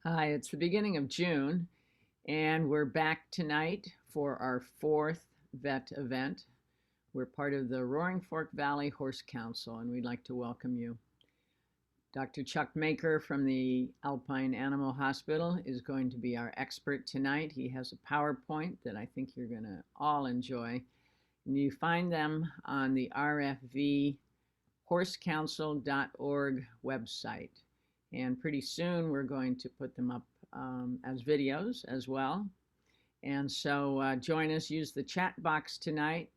Hi, it's the beginning of June, and we're back tonight for our fourth vet event. We're part of the Roaring Fork Valley Horse Council, and we'd like to welcome you. Dr. Chuck Maker from the Alpine Animal Hospital is going to be our expert tonight. He has a PowerPoint that I think you're going to all enjoy. And you find them on the rfvhorsecouncil.org website. And pretty soon we're going to put them up as videos as well. And so join us, use the chat box tonight.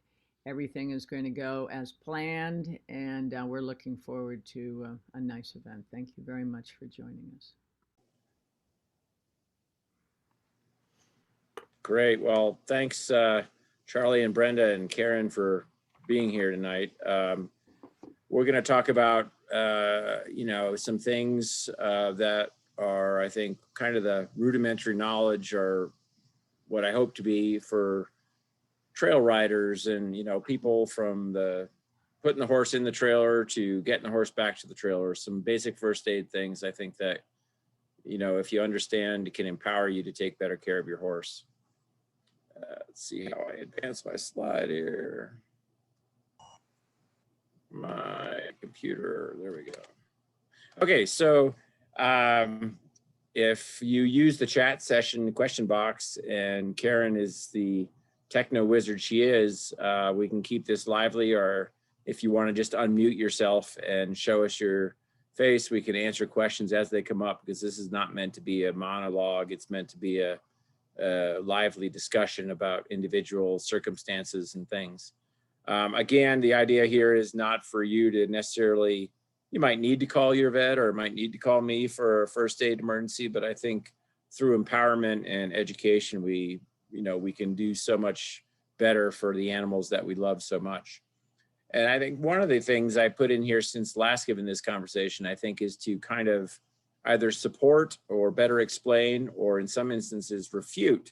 Everything is going to go as planned, and we're looking forward to a nice event. Thank you very much for joining us. Great. Well, thanks, Charlie and Brenda and Karen for being here tonight. We're going to talk about, some things that are, I think, kind of the rudimentary knowledge, or what I hope to be for trail riders and, people from the putting the horse in the trailer to getting the horse back to the trailer. Some basic first aid things I think that, if you understand, it can empower you to take better care of your horse. Let's see how I advance my slide here. My computer, there we go. Okay, so if you use the chat session question box, and Karen is the techno wizard she is, we can keep this lively, or if you want to just unmute yourself and show us your face, we can answer questions as they come up, because this is not meant to be a monologue. It's meant to be a lively discussion about individual circumstances and things. Again, the idea here is not for you to necessarily, you might need to call your vet or might need to call me for a first aid emergency, but I think through empowerment and education, we can do so much better for the animals that we love so much. And I think one of the things I put in here since last giving this conversation, I think, is to kind of either support or better explain, or in some instances refute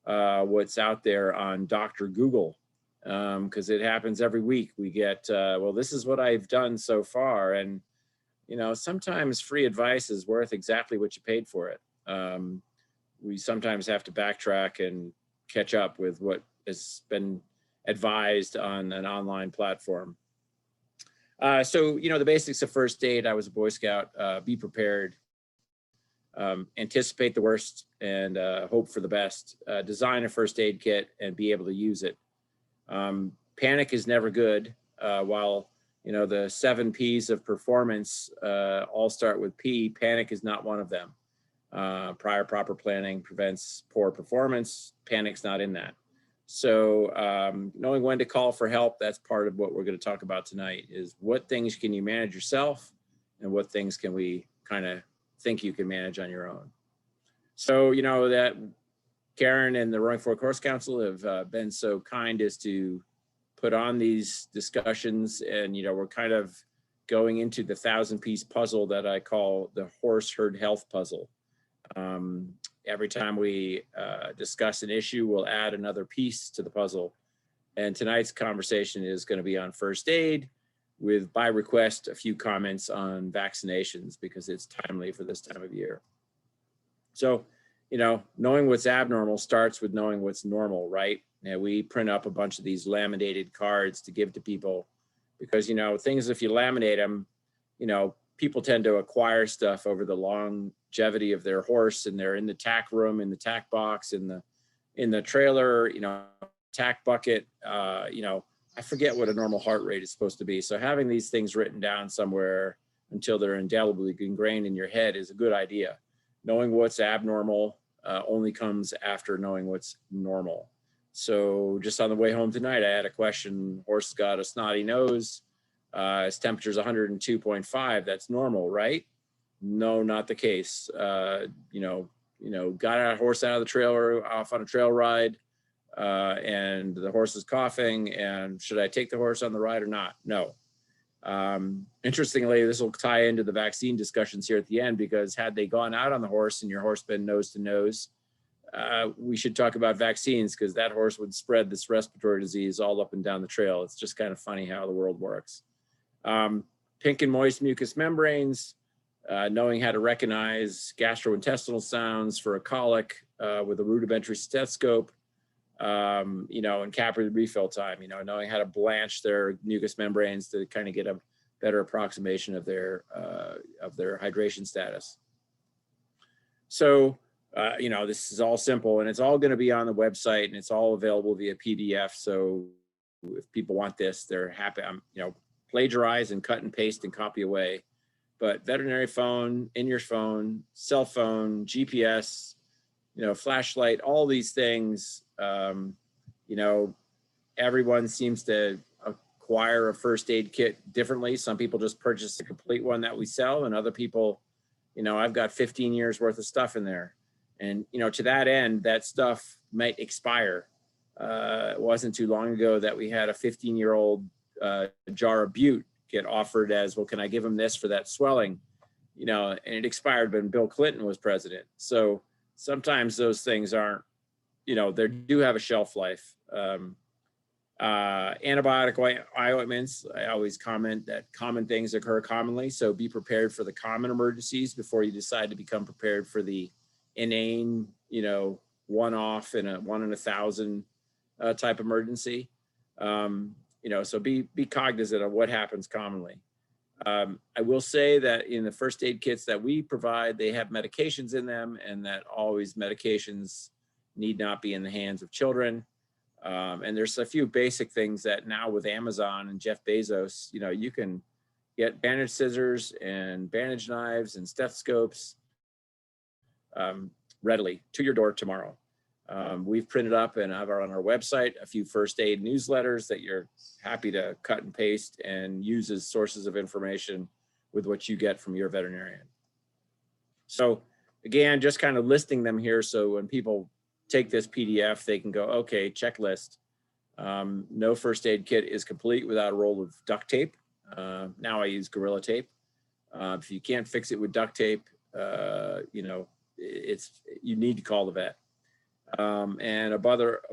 what's out there on Dr. Google, because it happens every week. We get, well, this is what I've done so far. And, sometimes free advice is worth exactly what you paid for it. We sometimes have to backtrack and catch up with what has been advised on an online platform. So, the basics of first aid. I was a Boy Scout. Be prepared. Anticipate the worst and hope for the best. Design a first aid kit and be able to use it. Panic is never good. While the 7 P's of performance all start with P, panic is not one of them. Prior proper planning prevents poor performance. Panic's not in that. So knowing when to call for help, that's part of what we're going to talk about tonight, is what things can you manage yourself and what things can we kind of think you can manage on your own. So, that Karen and the Roaring Fork Horse Council have been so kind as to put on these discussions, and, we're kind of going into the 1,000-piece puzzle that I call the horse herd health puzzle. Every time we discuss an issue, we'll add another piece to the puzzle. And tonight's conversation is going to be on first aid, with, by request, a few comments on vaccinations, because it's timely for this time of year. So, knowing what's abnormal starts with knowing what's normal, right? Now, we print up a bunch of these laminated cards to give to people, because, things, if you laminate them, people tend to acquire stuff over the longevity of their horse, and they're in the tack room, in the tack box, in the trailer, tack bucket, I forget what a normal heart rate is supposed to be. So having these things written down somewhere until they're indelibly ingrained in your head is a good idea. Knowing what's abnormal only comes after knowing what's normal. So just on the way home tonight, I had a question. Horse got a snotty nose. His temperature's 102.5. That's normal, right? No, not the case. Got a horse out of the trailer, off on a trail ride, and the horse is coughing, and should I take the horse on the ride or not? No. Interestingly, this will tie into the vaccine discussions here at the end, because had they gone out on the horse and your horse been nose to nose, we should talk about vaccines, because that horse would spread this respiratory disease all up and down the trail. It's just kind of funny how the world works. Pink and moist mucous membranes, knowing how to recognize gastrointestinal sounds for a colic with a rudimentary stethoscope, and capillary refill time, knowing how to blanch their mucous membranes to kind of get a better approximation of their hydration status. So, this is all simple, and it's all going to be on the website, and it's all available via PDF. So if people want this, they're happy. Plagiarize and cut and paste and copy away. But veterinary phone, in your phone, cell phone, GPS, flashlight, all these things, everyone seems to acquire a first aid kit differently. Some people just purchase a complete one that we sell, and other people, I've got 15 years worth of stuff in there. And, to that end, that stuff might expire. It wasn't too long ago that we had a 15-year-old jar of Butte get offered as, well, can I give him this for that swelling? And it expired when Bill Clinton was president. So sometimes those things aren't, they do have a shelf life. Antibiotic eye ointments, I always comment that common things occur commonly. So be prepared for the common emergencies before you decide to become prepared for the inane, one-off and a 1 in 1,000 type emergency. So be cognizant of what happens commonly. I will say that in the first aid kits that we provide, they have medications in them, and that always medications need not be in the hands of children. And there's a few basic things that now with Amazon and Jeff Bezos, you can get bandage scissors and bandage knives and stethoscopes readily to your door tomorrow. We've printed up and have on our website a few first aid newsletters that you're happy to cut and paste and use as sources of information with what you get from your veterinarian. So again, just kind of listing them here. So when people take this PDF, they can go, okay, checklist. No first aid kit is complete without a roll of duct tape. Now I use Gorilla Tape. If you can't fix it with duct tape, you need to call the vet. And a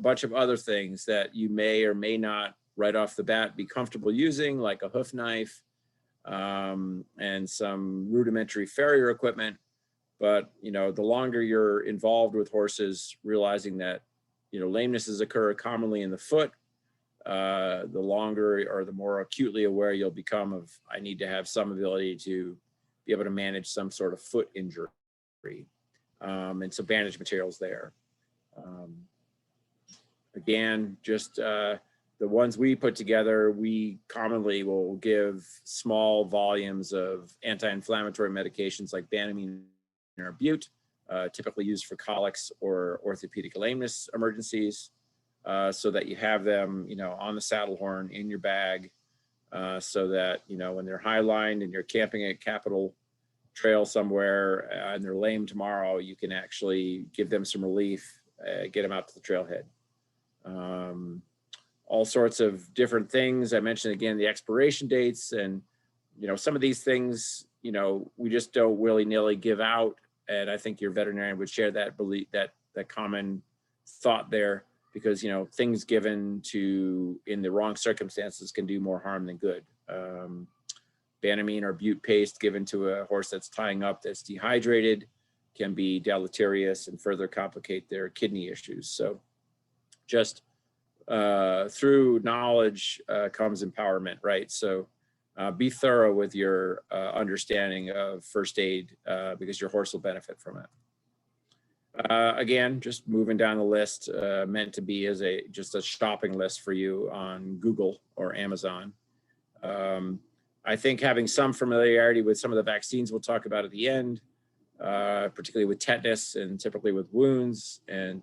bunch of other things that you may or may not right off the bat be comfortable using, like a hoof knife, and some rudimentary farrier equipment. But, the longer you're involved with horses, realizing that, lamenesses occur commonly in the foot, the longer or the more acutely aware you'll become of, I need to have some ability to be able to manage some sort of foot injury. And some bandage materials there. Again, just the ones we put together, we commonly will give small volumes of anti-inflammatory medications like Banamine or Butte, typically used for colics or orthopedic lameness emergencies, so that you have them, on the saddle horn in your bag, so that, when they're high-lined and you're camping at Capitol Trail somewhere and they're lame tomorrow, you can actually give them some relief, get them out to the trailhead. All sorts of different things. I mentioned again the expiration dates, and some of these things, we just don't willy-nilly give out. And I think your veterinarian would share that belief, that common thought there, because things given to in the wrong circumstances can do more harm than good. Banamine or Butte paste given to a horse that's tying up, that's dehydrated, can be deleterious and further complicate their kidney issues. So just through knowledge comes empowerment, right? So be thorough with your understanding of first aid, because your horse will benefit from it. Again, just moving down the list, meant to be as just a shopping list for you on Google or Amazon. I think having some familiarity with some of the vaccines we'll talk about at the end, particularly with tetanus and typically with wounds, and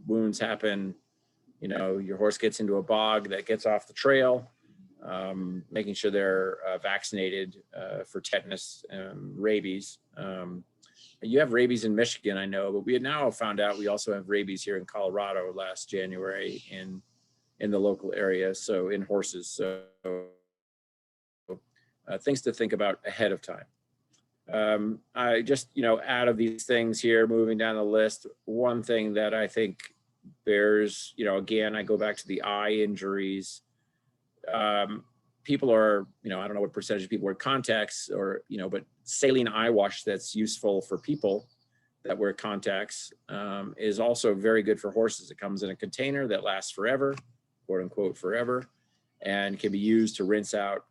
wounds happen, your horse gets into a bog that gets off the trail, making sure they're vaccinated for tetanus and rabies. You have rabies in Michigan, I know, but we had now found out we also have rabies here in Colorado last January in the local area, so in horses. So things to think about ahead of time. I just, out of these things here, moving down the list, one thing that I think bears, again, I go back to the eye injuries. People are, I don't know what percentage of people wear contacts, or, but saline eye wash that's useful for people that wear contacts is also very good for horses. It comes in a container that lasts forever, quote unquote forever, and can be used to rinse out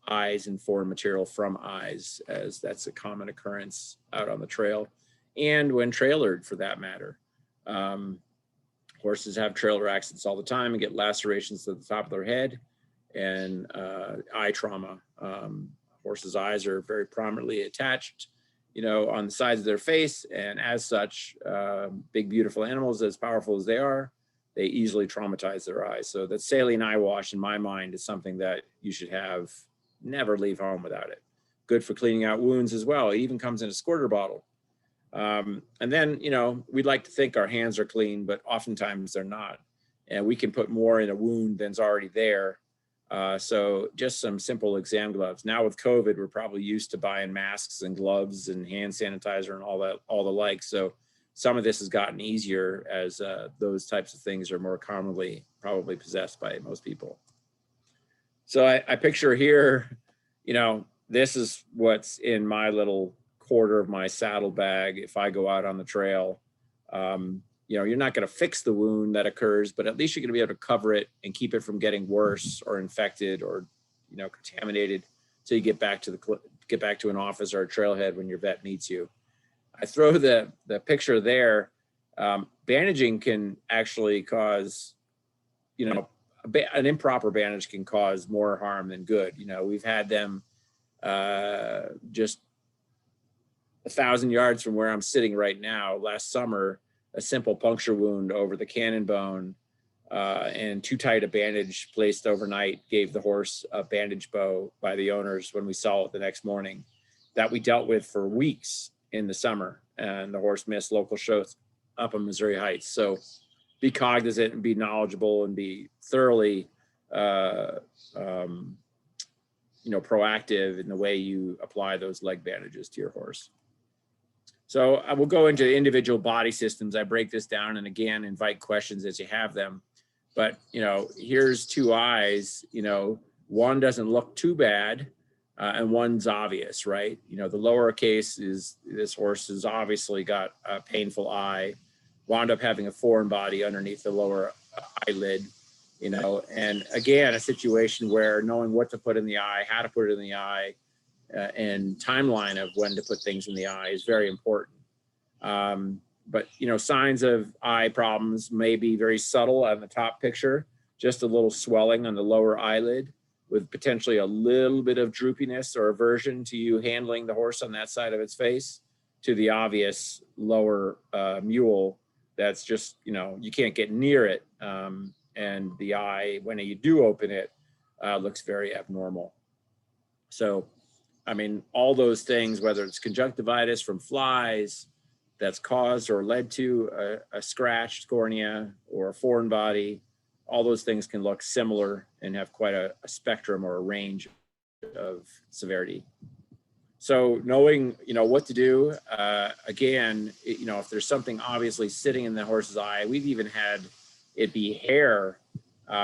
eyes and foreign material from eyes, as that's a common occurrence out on the trail and when trailered for that matter. Horses have trailer accidents all the time and get lacerations at the top of their head and eye trauma. Horses' eyes are very prominently attached, on the sides of their face. And as such, big, beautiful animals, as powerful as they are, they easily traumatize their eyes. So that saline eye wash, in my mind, is something that you should have, never leave home without it. Good for cleaning out wounds as well. It even comes in a squirter bottle. And then, we'd like to think our hands are clean, but oftentimes they're not. And we can put more in a wound than's already there. So just some simple exam gloves. Now with COVID, we're probably used to buying masks and gloves and hand sanitizer and all the like. So some of this has gotten easier as those types of things are more commonly probably possessed by most people. So I picture here, this is what's in my little quarter of my saddle bag if I go out on the trail. You're not going to fix the wound that occurs, but at least you're going to be able to cover it and keep it from getting worse or infected or, contaminated till you get back to an office or a trailhead when your vet meets you. I throw the picture there. Bandaging can actually cause, an improper bandage can cause more harm than good. We've had them just 1,000 yards from where I'm sitting right now. Last summer, a simple puncture wound over the cannon bone and too tight a bandage placed overnight gave the horse a bandage bow by the owners when we saw it the next morning, that we dealt with for weeks in the summer, and the horse missed local shows up on Missouri Heights. So be cognizant and be knowledgeable and be thoroughly proactive in the way you apply those leg bandages to your horse. So I will go into individual body systems. I break this down and again, invite questions as you have them. But, here's two eyes, one doesn't look too bad and one's obvious, right? The lower case is this horse has obviously got a painful eye, wound up having a foreign body underneath the lower eyelid, and again, a situation where knowing what to put in the eye, how to put it in the eye, and timeline of when to put things in the eye is very important. But signs of eye problems may be very subtle on the top picture, just a little swelling on the lower eyelid with potentially a little bit of droopiness or aversion to you handling the horse on that side of its face, to the obvious lower mule that's just, you can't get near it. And the eye, when you do open it, looks very abnormal. So all those things, whether it's conjunctivitis from flies that's caused or led to a scratched cornea or a foreign body, all those things can look similar and have quite a spectrum or a range of severity. So knowing, what to do, again, if there's something obviously sitting in the horse's eye, we've even had it be hair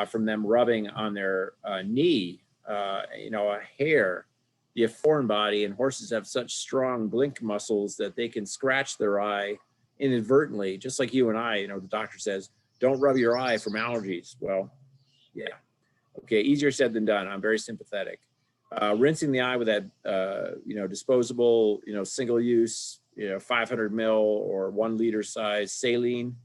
from them rubbing on their knee, a hair. The foreign body, and horses have such strong blink muscles that they can scratch their eye inadvertently, just like you and I. The doctor says, don't rub your eye from allergies. Well, yeah. Okay, easier said than done. I'm very sympathetic. Rinsing the eye with that, disposable, single use, 500 mil or 1 liter size saline.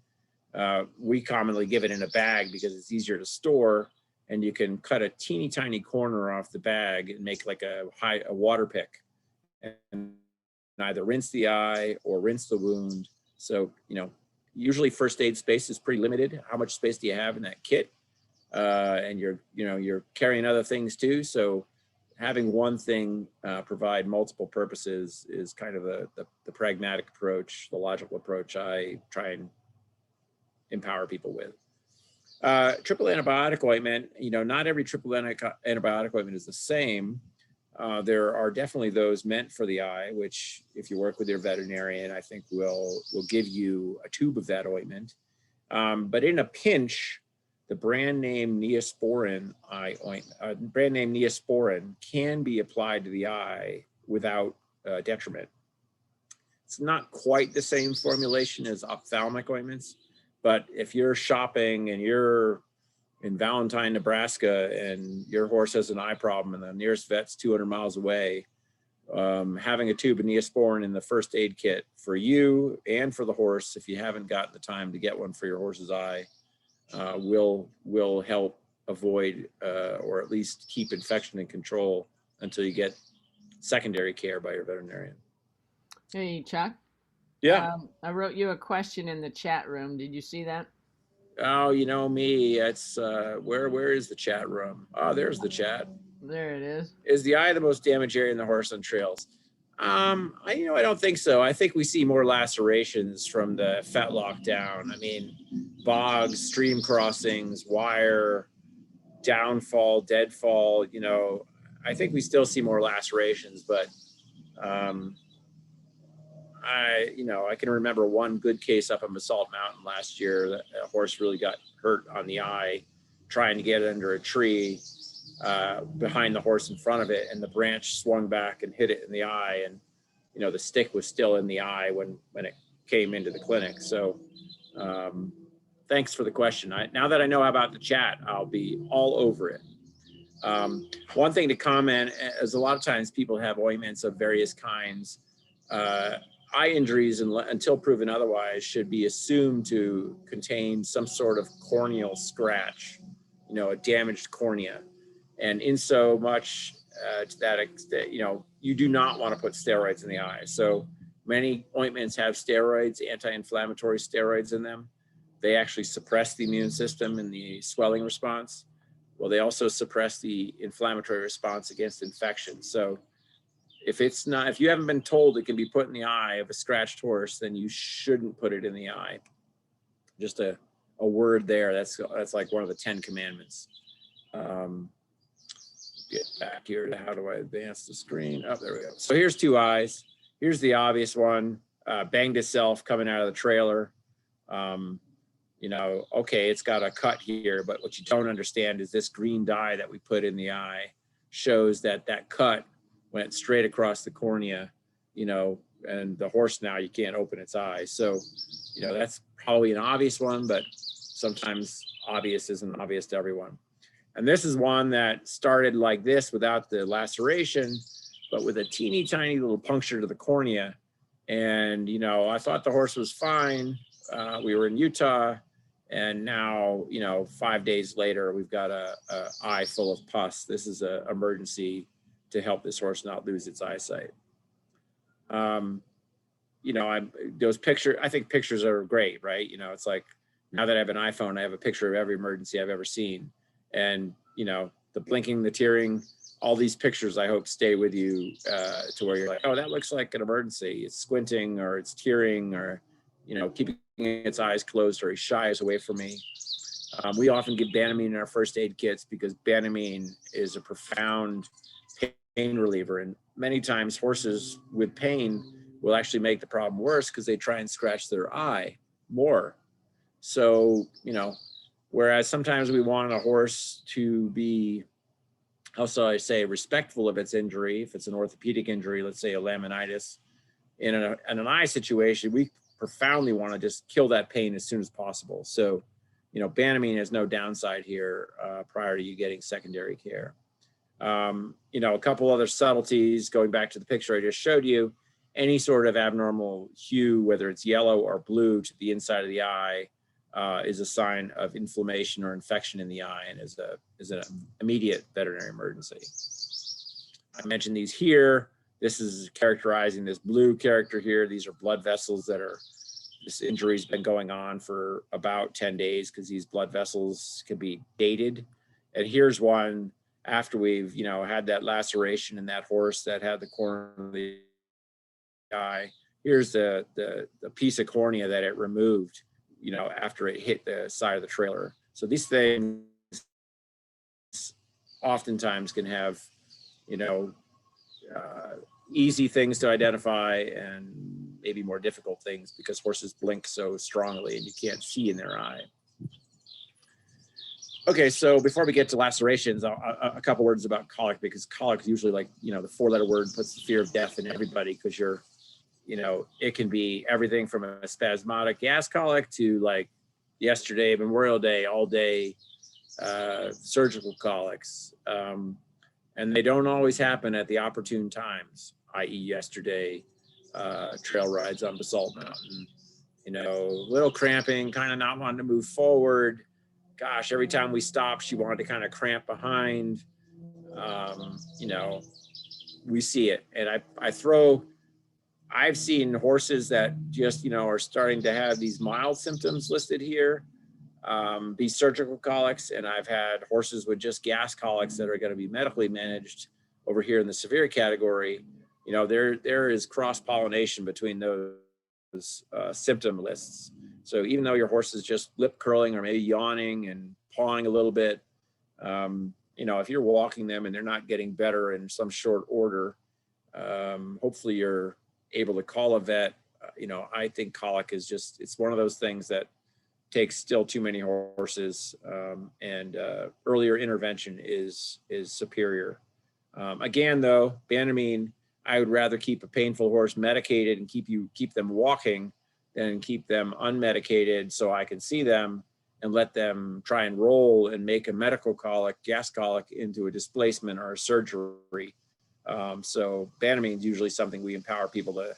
We commonly give it in a bag because it's easier to store. And you can cut a teeny tiny corner off the bag and make like a water pick and either rinse the eye or rinse the wound. So, usually first aid space is pretty limited. How much space do you have in that kit? And you're carrying other things too. So having one thing provide multiple purposes is kind of the pragmatic approach, the logical approach I try and empower people with. Triple antibiotic ointment, not every triple antibiotic ointment is the same. There are definitely those meant for the eye, which if you work with your veterinarian, I think will give you a tube of that ointment. But in a pinch, the brand name Neosporin can be applied to the eye without detriment. It's not quite the same formulation as ophthalmic ointments, but if you're shopping and you're in Valentine, Nebraska, and your horse has an eye problem and the nearest vet's 200 miles away, having a tube of Neosporin in the first aid kit for you and for the horse, if you haven't gotten the time to get one for your horse's eye, will help avoid or at least keep infection in control until you get secondary care by your veterinarian. Hey, Chuck. Yeah. I wrote you a question in the chat room. Did you see that? Oh, you know me. It's where is the chat room? Oh, there's the chat. There it is. Is the eye the most damaged area in the horse on trails? I don't think so. I think we see more lacerations from the fetlock down. I mean, bogs, stream crossings, wire, downfall, deadfall. I think we still see more lacerations, but I can remember one good case up on Basalt Mountain last year that a horse really got hurt on the eye trying to get it under a tree behind the horse in front of it, and the branch swung back and hit it in the eye, and the stick was still in the eye when it came into the clinic. So thanks for the question. Now that I know about the chat, I'll be all over it. One thing to comment is a lot of times people have ointments of various kinds. Eye injuries, until proven otherwise, should be assumed to contain some sort of corneal scratch, a damaged cornea. And in so much to that extent, you do not want to put steroids in the eye. So many ointments have steroids, anti-inflammatory steroids in them. They actually suppress the immune system and the swelling response. Well, they also suppress the inflammatory response against infection. So if you haven't been told it can be put in the eye of a scratched horse, then you shouldn't put it in the eye. Just a word there. That's like one of the 10 commandments. Get back here to how do I advance the screen? Oh, there we go. So here's two eyes. Here's the obvious one. Banged itself coming out of the trailer. Okay, it's got a cut here, but what you don't understand is this green dye that we put in the eye shows that cut went straight across the cornea, and the horse now you can't open its eyes. So, that's probably an obvious one, but sometimes obvious isn't obvious to everyone. And this is one that started like this without the laceration, but with a teeny tiny little puncture to the cornea. And, I thought the horse was fine. We were in Utah, and now, 5 days later, we've got a eye full of pus. This is an emergency to help this horse not lose its eyesight. Those pictures, I think pictures are great, right? It's like, now that I have an iPhone, I have a picture of every emergency I've ever seen. And, the blinking, the tearing, all these pictures, I hope stay with you to where you're like, oh, that looks like an emergency. It's squinting, or it's tearing, or, keeping its eyes closed, or he shies away from me. We often give Banamine in our first aid kits because Banamine is a profound pain reliever. And many times horses with pain will actually make the problem worse because they try and scratch their eye more. So, whereas sometimes we want a horse to be, also I say, respectful of its injury. If it's an orthopedic injury, let's say a laminitis, in an eye situation, we profoundly want to just kill that pain as soon as possible. So, Banamine has no downside here prior to you getting secondary care. A couple other subtleties, going back to the picture I just showed you, any sort of abnormal hue, whether it's yellow or blue to the inside of the eye, is a sign of inflammation or infection in the eye, and is an immediate veterinary emergency. I mentioned these here. This is characterizing this blue character here. These are blood vessels this injury's been going on for about 10 days because these blood vessels can be dated. And here's one after we've, had that laceration in that horse that had the corner of the eye. Here's the piece of cornea that it removed, after it hit the side of the trailer. So these things oftentimes can have, easy things to identify and maybe more difficult things because horses blink so strongly and you can't see in their eye. Okay, so before we get to lacerations, a couple words about colic, because colic is usually like, the 4-letter word puts the fear of death in everybody, because it can be everything from a spasmodic gas colic to like yesterday, Memorial Day, all day surgical colics. And they don't always happen at the opportune times, i.e. yesterday, trail rides on Basalt Mountain, little cramping, kind of not wanting to move forward. Gosh, every time we stopped, she wanted to kind of cramp behind. We see it. And I've seen horses that just, are starting to have these mild symptoms listed here, these surgical colics. And I've had horses with just gas colics that are going to be medically managed over here in the severe category. There is cross-pollination between those symptom lists. So even though your horse is just lip curling or maybe yawning and pawing a little bit, if you're walking them and they're not getting better in some short order, hopefully you're able to call a vet. I think colic is it's one of those things that takes still too many horses, and earlier intervention is superior. Again, though, Banamine, I would rather keep a painful horse medicated and keep them walking than keep them unmedicated, so I can see them and let them try and roll and make a medical colic, gas colic, into a displacement or a surgery. So Banamine is usually something we empower people to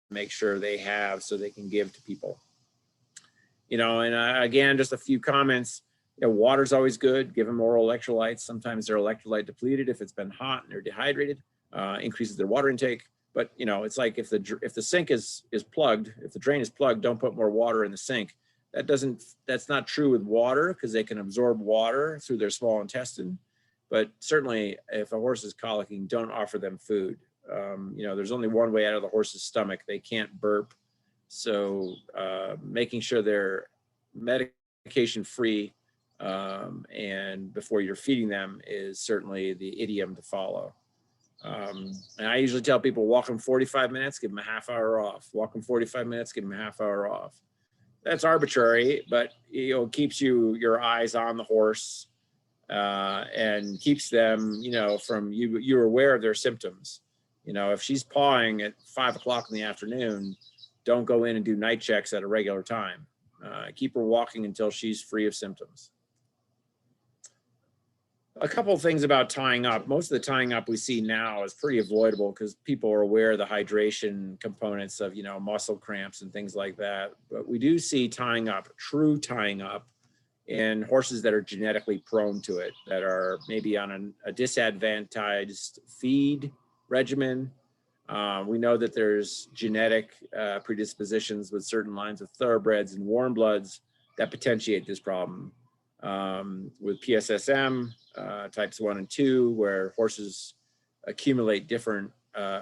make sure they have, so they can give to people. And again, just a few comments. Water's always good. Give them oral electrolytes. Sometimes they're electrolyte depleted if it's been hot and they're dehydrated. Increases their water intake. But it's like if the sink is plugged, if the drain is plugged, don't put more water in the sink. That's not true with water, because they can absorb water through their small intestine. But certainly, if a horse is colicking, don't offer them food. There's only one way out of the horse's stomach. They can't burp. So making sure they're medication free and before you're feeding them is certainly the idiom to follow. And I usually tell people, walk them 45 minutes, give them a half hour off. Walk them 45 minutes, give them a half hour off. That's arbitrary, but keeps your eyes on the horse and keeps them, from you're aware of their symptoms. If she's pawing at 5 o'clock in the afternoon, don't go in and do night checks at a regular time. Keep her walking until she's free of symptoms. A couple of things about tying up. Most of the tying up we see now is pretty avoidable, because people are aware of the hydration components of, muscle cramps and things like that. But we do see tying up, true tying up, in horses that are genetically prone to it, that are maybe on a disadvantaged feed regimen. We know that there's genetic predispositions with certain lines of thoroughbreds and warm bloods that potentiate this problem. With PSSM types 1 and 2, where horses accumulate different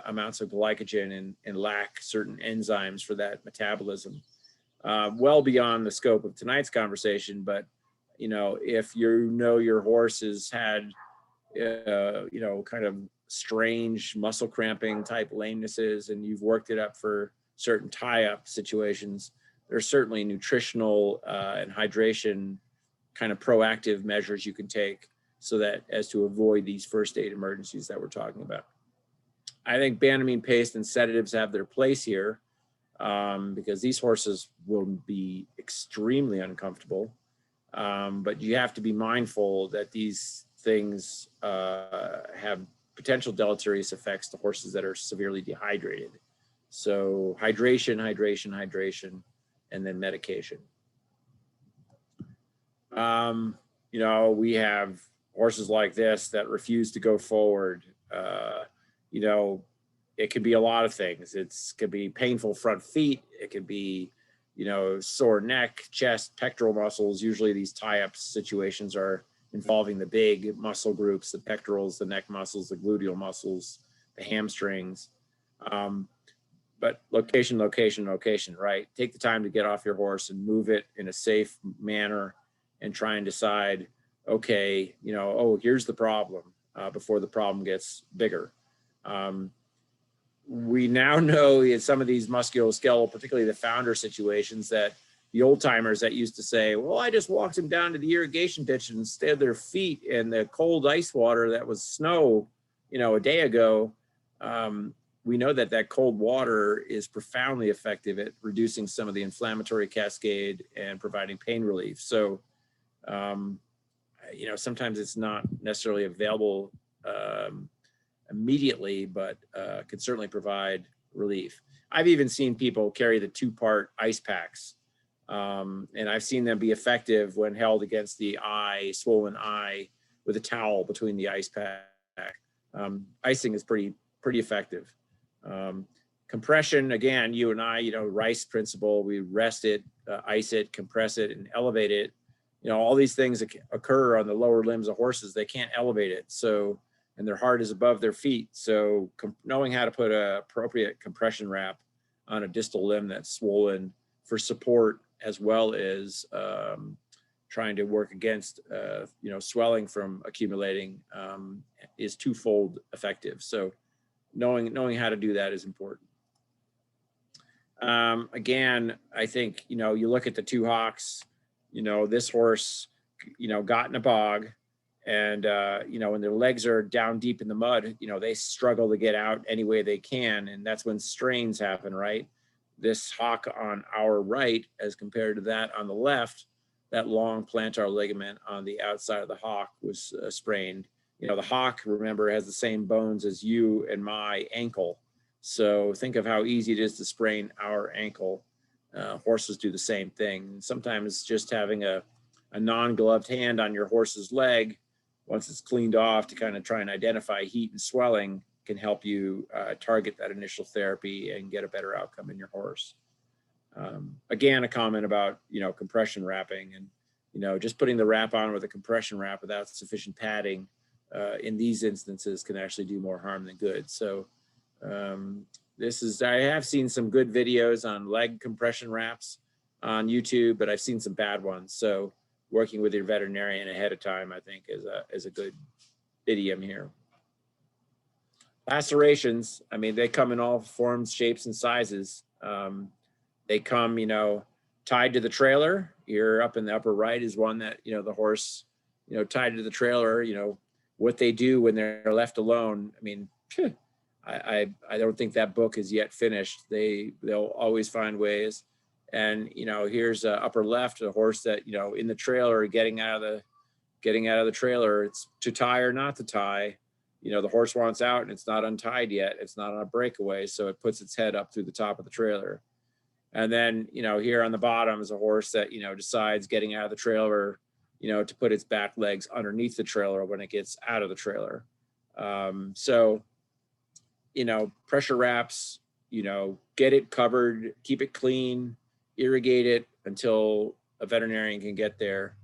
amounts of glycogen and lack certain enzymes for that metabolism. Well beyond the scope of tonight's conversation, but if your horse has had kind of strange muscle cramping type lamenesses and you've worked it up for certain tie-up situations, there's certainly nutritional and hydration kind of proactive measures you can take so that as to avoid these first aid emergencies that we're talking about. I think Banamine paste and sedatives have their place here because these horses will be extremely uncomfortable. But you have to be mindful that these things have potential deleterious effects to horses that are severely dehydrated. So hydration, hydration, hydration, and then medication. We have horses like this that refuse to go forward. It could be a lot of things. It could be painful front feet. It could be, sore neck, chest, pectoral muscles. Usually these tie-up situations are involving the big muscle groups, the pectorals, the neck muscles, the gluteal muscles, the hamstrings. But location, location, location, right? Take the time to get off your horse and move it in a safe manner and try and decide, okay, here's the problem before the problem gets bigger. We now know in some of these musculoskeletal, particularly the founder situations, that the old timers that used to say, well, I just walked them down to the irrigation ditch and stayed their feet in the cold ice water that was snow, a day ago. We know that that cold water is profoundly effective at reducing some of the inflammatory cascade and providing pain relief. So, sometimes it's not necessarily available immediately, but could certainly provide relief. I've even seen people carry the 2-part ice packs, and I've seen them be effective when held against the eye, swollen eye, with a towel between the ice pack. Icing is pretty effective. Compression, again, you and I, Rice principle, we rest it, ice it, compress it, and elevate it. All these things occur on the lower limbs of horses. They can't elevate it. So, and their heart is above their feet. So knowing how to put an appropriate compression wrap on a distal limb that's swollen for support, as well as trying to work against, swelling from accumulating, is twofold effective. So knowing how to do that is important. Again, I think, you look at the 2 hocks, this horse, got in a bog, and, when their legs are down deep in the mud, they struggle to get out any way they can. And that's when strains happen, right? This hock on our right, as compared to that on the left, that long plantar ligament on the outside of the hock was sprained. The hock, remember, has the same bones as you and my ankle. So think of how easy it is to sprain our ankle. Horses do the same thing. Sometimes just having a non-gloved hand on your horse's leg, once it's cleaned off, to kind of try and identify heat and swelling, can help you target that initial therapy and get a better outcome in your horse. Again, a comment about, compression wrapping, and, just putting the wrap on with a compression wrap without sufficient padding in these instances can actually do more harm than good. So I have seen some good videos on leg compression wraps on YouTube, but I've seen some bad ones. So working with your veterinarian ahead of time, I think, is a good idiom here. Lacerations, I mean, they come in all forms, shapes, and sizes. They come, tied to the trailer. Here up in the upper right is one that, the horse, tied to the trailer, what they do when they're left alone. I mean, I don't think that book is yet finished. They'll always find ways. And, here's upper left, a horse that, in the trailer, getting out of the trailer, it's to tie or not to tie. The horse wants out and it's not untied yet. It's not on a breakaway. So it puts its head up through the top of the trailer. And then, here on the bottom is a horse that, decides getting out of the trailer, to put its back legs underneath the trailer when it gets out of the trailer. So, pressure wraps, get it covered, keep it clean, irrigate it until a veterinarian can get there.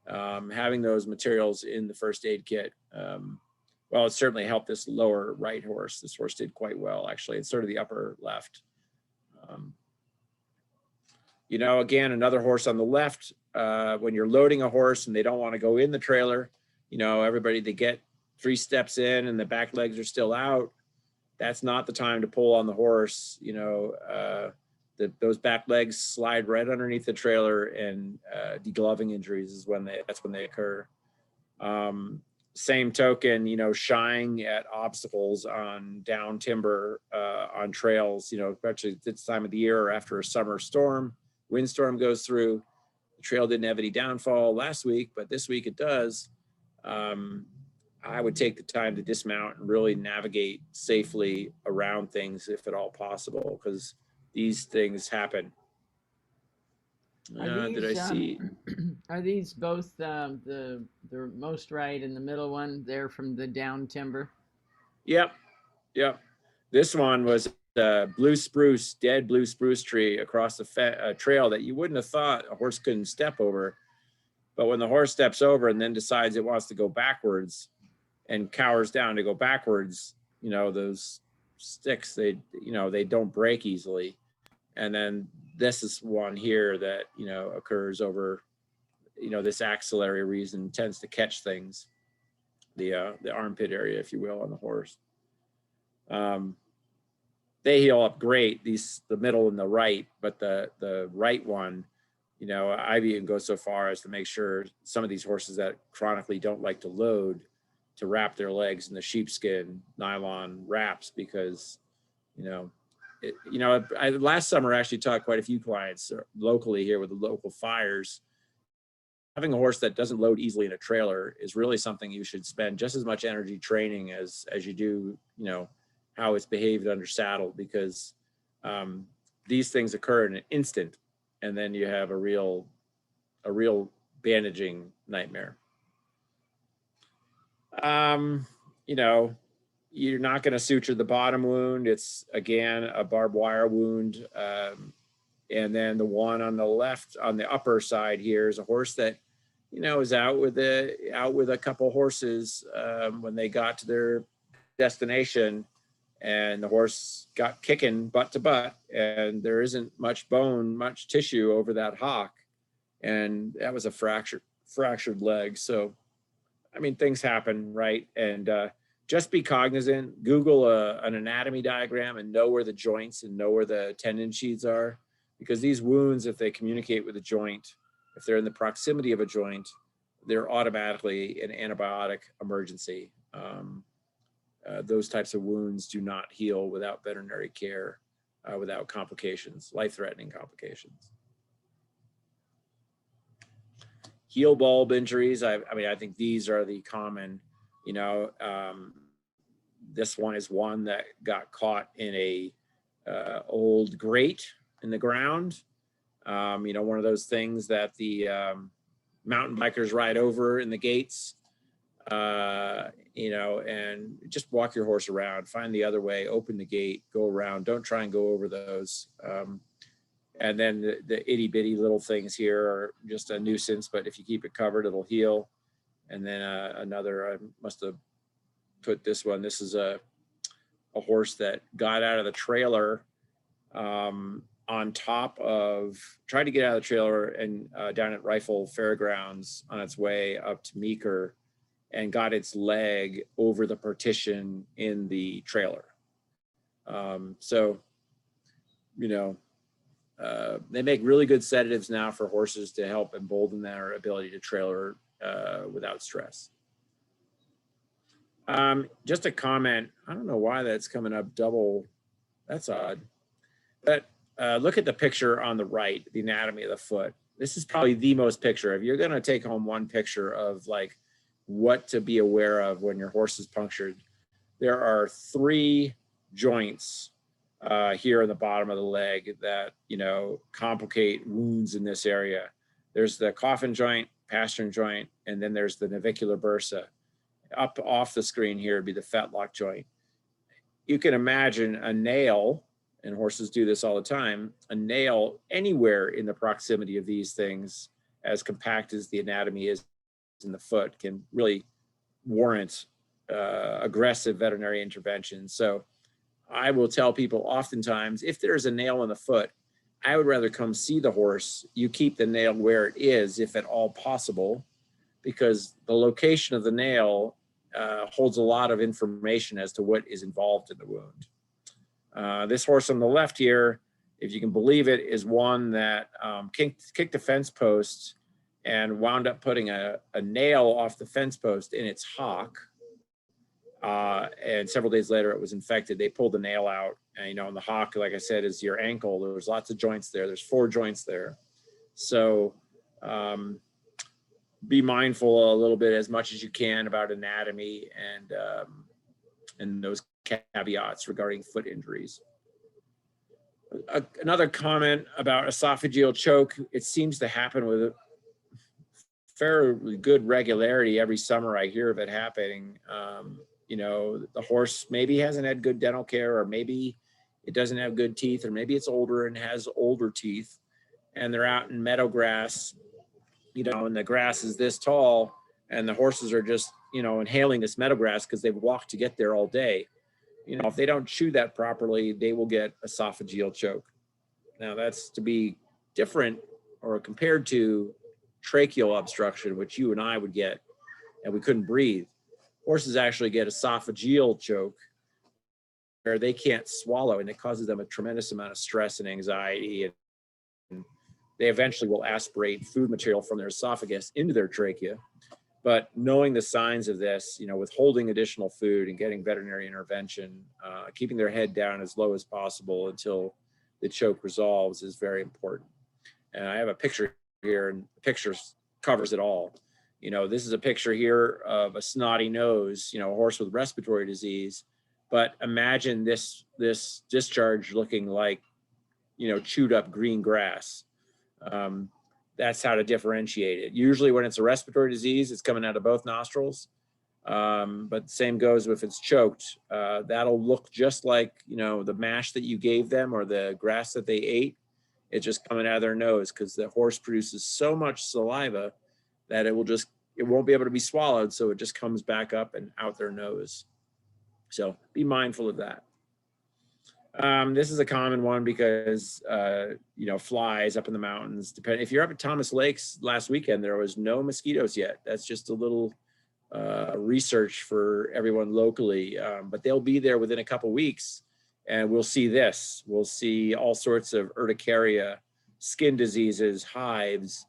Having those materials in the first aid kit, well, it certainly helped this lower right horse. This horse did quite well, actually. It's sort of the upper left. Again, another horse on the left, when you're loading a horse and they don't want to go in the trailer, everybody, they get 3 steps in and the back legs are still out. That's not the time to pull on the horse. Those back legs slide right underneath the trailer, and degloving injuries that's when they occur. Same token, shying at obstacles on down timber, on trails, especially this time of the year or after a summer storm, windstorm goes through. The trail didn't have any downfall last week, but this week it does. I would take the time to dismount and really navigate safely around things if at all possible, because these things happen. Did I see? Are these both the most right and the middle one? They're from the down timber? Yep. This one was blue spruce, dead blue spruce tree across the trail that you wouldn't have thought a horse couldn't step over. But when the horse steps over and then decides it wants to go backwards and cowers down to go backwards, those sticks, they don't break easily. And then this is one here that, occurs over, this axillary region tends to catch things, the armpit area, if you will, on the horse. They heal up great, the middle and the right, but the right one, you know, I've even go so far as to make sure some of these horses that chronically don't like to load, to wrap their legs in the sheepskin nylon wraps, because, you know, last summer I actually taught quite a few clients locally here with the local fires. Having a horse that doesn't load easily in a trailer is really something you should spend just as much energy training as you do, you know, how it's behaved under saddle, because these things occur in an instant, and then you have a real bandaging nightmare. You know, you're not going to suture the bottom wound. It's, again, a barbed wire wound. And then the one on the left, on the upper side here, is a horse that, you know, is out with a couple horses when they got to their destination, and the horse got kicking butt to butt, and there isn't much bone, much tissue over that hock, and that was a fractured leg. So, I mean, things happen, right? And just be cognizant. Google an anatomy diagram and know where the joints and know where the tendon sheaths are, because these wounds, if they communicate with a joint, if they're in the proximity of a joint, they're automatically an antibiotic emergency. Those types of wounds do not heal without veterinary care, without complications, life-threatening complications. Heel bulb injuries, I mean, I think these are the common, you know, this one is one that got caught in a old grate in the ground. You know, one of those things that the mountain bikers ride over in the gates, you know, and just walk your horse around, find the other way, open the gate, go around, don't try and go over those. And then the itty bitty little things here are just a nuisance, but if you keep it covered, it'll heal. And then another, I must have put this one. This is a horse that got out of the trailer on top of, tried to get out of the trailer and down at Rifle Fairgrounds on its way up to Meeker, and got its leg over the partition in the trailer. So, you know, they make really good sedatives now for horses to help embolden their ability to trailer without stress. Just a comment, I don't know why that's coming up double, that's odd. But look at the picture on the right, the anatomy of the foot. This is probably the most picture. If you're gonna take home one picture of like what to be aware of when your horse is punctured, there are 3 joints here in the bottom of the leg that, you know, complicate wounds in this area. There's the coffin joint, pastern joint, and then there's the navicular bursa. Up off the screen here would be the fetlock joint. You can imagine a nail, and horses do this all the time, a nail anywhere in the proximity of these things, as compact as the anatomy is in the foot, can really warrant aggressive veterinary intervention. So I will tell people oftentimes, if there's a nail in the foot, I would rather come see the horse. You keep the nail where it is, if at all possible, because the location of the nail holds a lot of information as to what is involved in the wound. This horse on the left here, if you can believe it, is one that kicked a fence post and wound up putting a nail off the fence post in its hock. And several days later, it was infected. They pulled the nail out, and, you know, and the hock, like I said, is your ankle. There's lots of joints there. There's 4 joints there. So be mindful a little bit as much as you can about anatomy and those caveats regarding foot injuries. Another comment about esophageal choke, it seems to happen with a fairly good regularity. Every summer I hear of it happening. You know, the horse maybe hasn't had good dental care, or maybe it doesn't have good teeth, or maybe it's older and has older teeth, and they're out in meadow grass, you know, and the grass is this tall, and the horses are just, you know, inhaling this meadow grass because they've walked to get there all day. You know, if they don't chew that properly, they will get esophageal choke. Now, that's to be different or compared to tracheal obstruction, which you and I would get, and we couldn't breathe. Horses actually get esophageal choke, where they can't swallow, and it causes them a tremendous amount of stress and anxiety, and they eventually will aspirate food material from their esophagus into their trachea. But knowing the signs of this, withholding additional food and getting veterinary intervention, keeping their head down as low as possible until the choke resolves is very important. And I have a picture here, and the picture covers it all. This is a picture here of a snotty nose, a horse with respiratory disease. But imagine this discharge looking like, chewed up green grass. That's how to differentiate it. Usually when it's a respiratory disease, it's coming out of both nostrils. But the same goes if it's choked. That'll look just like, the mash that you gave them or the grass that they ate. It's just coming out of their nose because the horse produces so much saliva that it won't be able to be swallowed. So it just comes back up and out their nose. So be mindful of that. This is a common one because, flies up in the mountains. If you're up at Thomas Lakes last weekend, there was no mosquitoes yet. That's just a little research for everyone locally, but they'll be there within a couple weeks, and we'll see this. We'll see all sorts of urticaria, skin diseases, hives.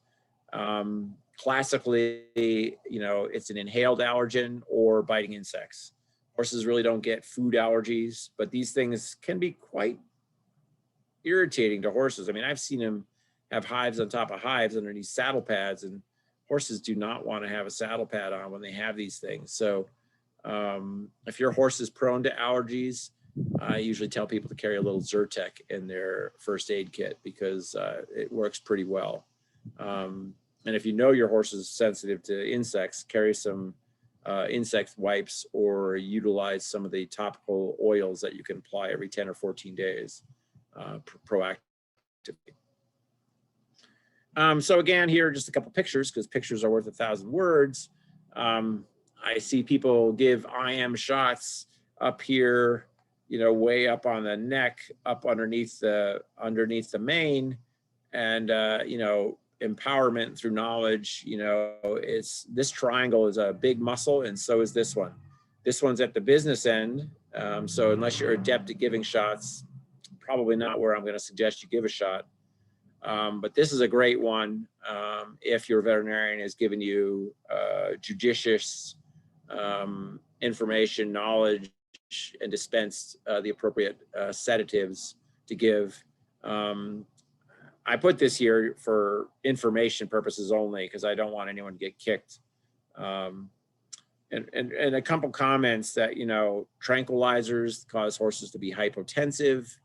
Classically, it's an inhaled allergen or biting insects. Horses really don't get food allergies, but these things can be quite irritating to horses. I mean, I've seen them have hives on top of hives underneath saddle pads, and horses do not want to have a saddle pad on when they have these things. So if your horse is prone to allergies, I usually tell people to carry a little Zyrtec in their first aid kit because it works pretty well. And if you know your horse is sensitive to insects, carry some insect wipes or utilize some of the topical oils that you can apply every 10 or 14 days proactively. So again, here are just a couple pictures because pictures are worth 1,000 words. I see people give IM shots up here, way up on the neck, up underneath the mane, and empowerment through knowledge. This triangle is a big muscle, and so is this one. This one's at the business end. So unless you're adept at giving shots, probably not where I'm going to suggest you give a shot. But this is a great one if your veterinarian is giving you judicious information, knowledge, and dispensed the appropriate sedatives to give. I put this here for information purposes only because I don't want anyone to get kicked. And a couple comments that, tranquilizers cause horses to be hypotensive.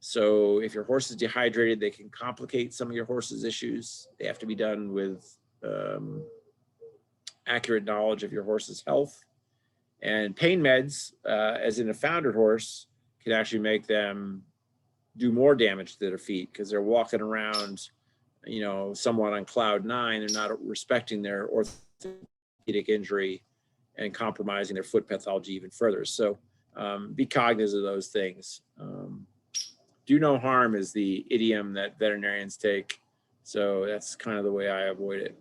So if your horse is dehydrated, they can complicate some of your horse's issues. They have to be done with accurate knowledge of your horse's health. And pain meds, as in a foundered horse, can actually make them do more damage to their feet because they're walking around, somewhat on cloud nine. They're not respecting their orthopedic injury and compromising their foot pathology even further. So be cognizant of those things. Do no harm is the idiom that veterinarians take. So that's kind of the way I avoid it.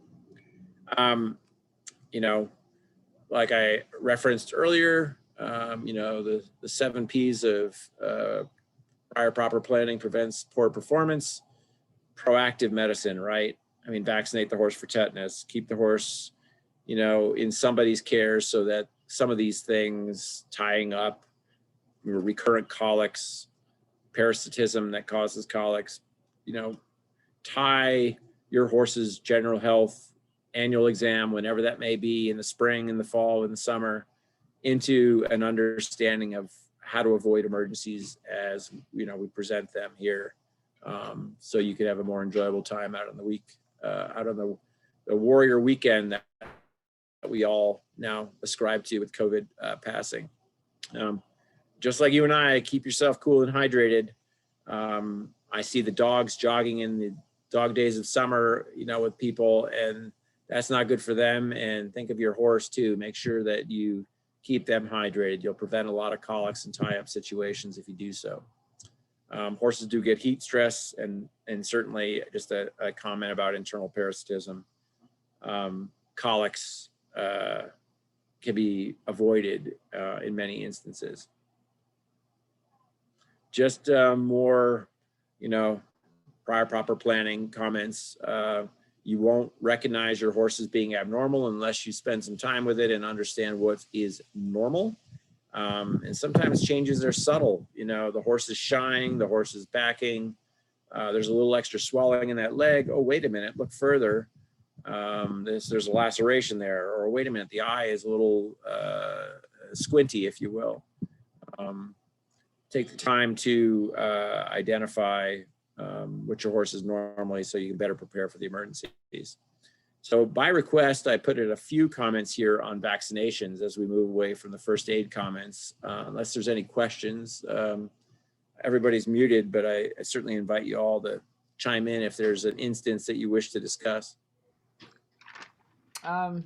Like I referenced earlier, the 7 P's of prior proper planning prevents poor performance. Proactive medicine, right? I mean, vaccinate the horse for tetanus, keep the horse, in somebody's care so that some of these things, tying up, recurrent colics, parasitism that causes colics, tie your horse's general health annual exam, whenever that may be, in the spring, in the fall, in the summer, into an understanding of how to avoid emergencies as we present them here, so you could have a more enjoyable time out on the warrior weekend that we all now ascribe to with COVID passing. Just like you and I, keep yourself cool and hydrated. I see the dogs jogging in the dog days of summer, with people, and that's not good for them. And think of your horse too. Make sure that you keep them hydrated. You'll prevent a lot of colics and tie-up situations if you do so. Horses do get heat stress, and certainly just a comment about internal parasitism. Colics can be avoided in many instances. Just more, prior proper planning comments. You won't recognize your horse as being abnormal unless you spend some time with it and understand what is normal. And sometimes changes are subtle. You know, the horse is shying, the horse is backing. There's a little extra swelling in that leg. Oh, wait a minute, look further. There's a laceration there. Or wait a minute, the eye is a little squinty, if you will. Take the time to identify what your horse is normally so you can better prepare for the emergencies. So by request, I put in a few comments here on vaccinations as we move away from the first aid comments. Unless there's any questions, everybody's muted, but I certainly invite you all to chime in if there's an instance that you wish to discuss. I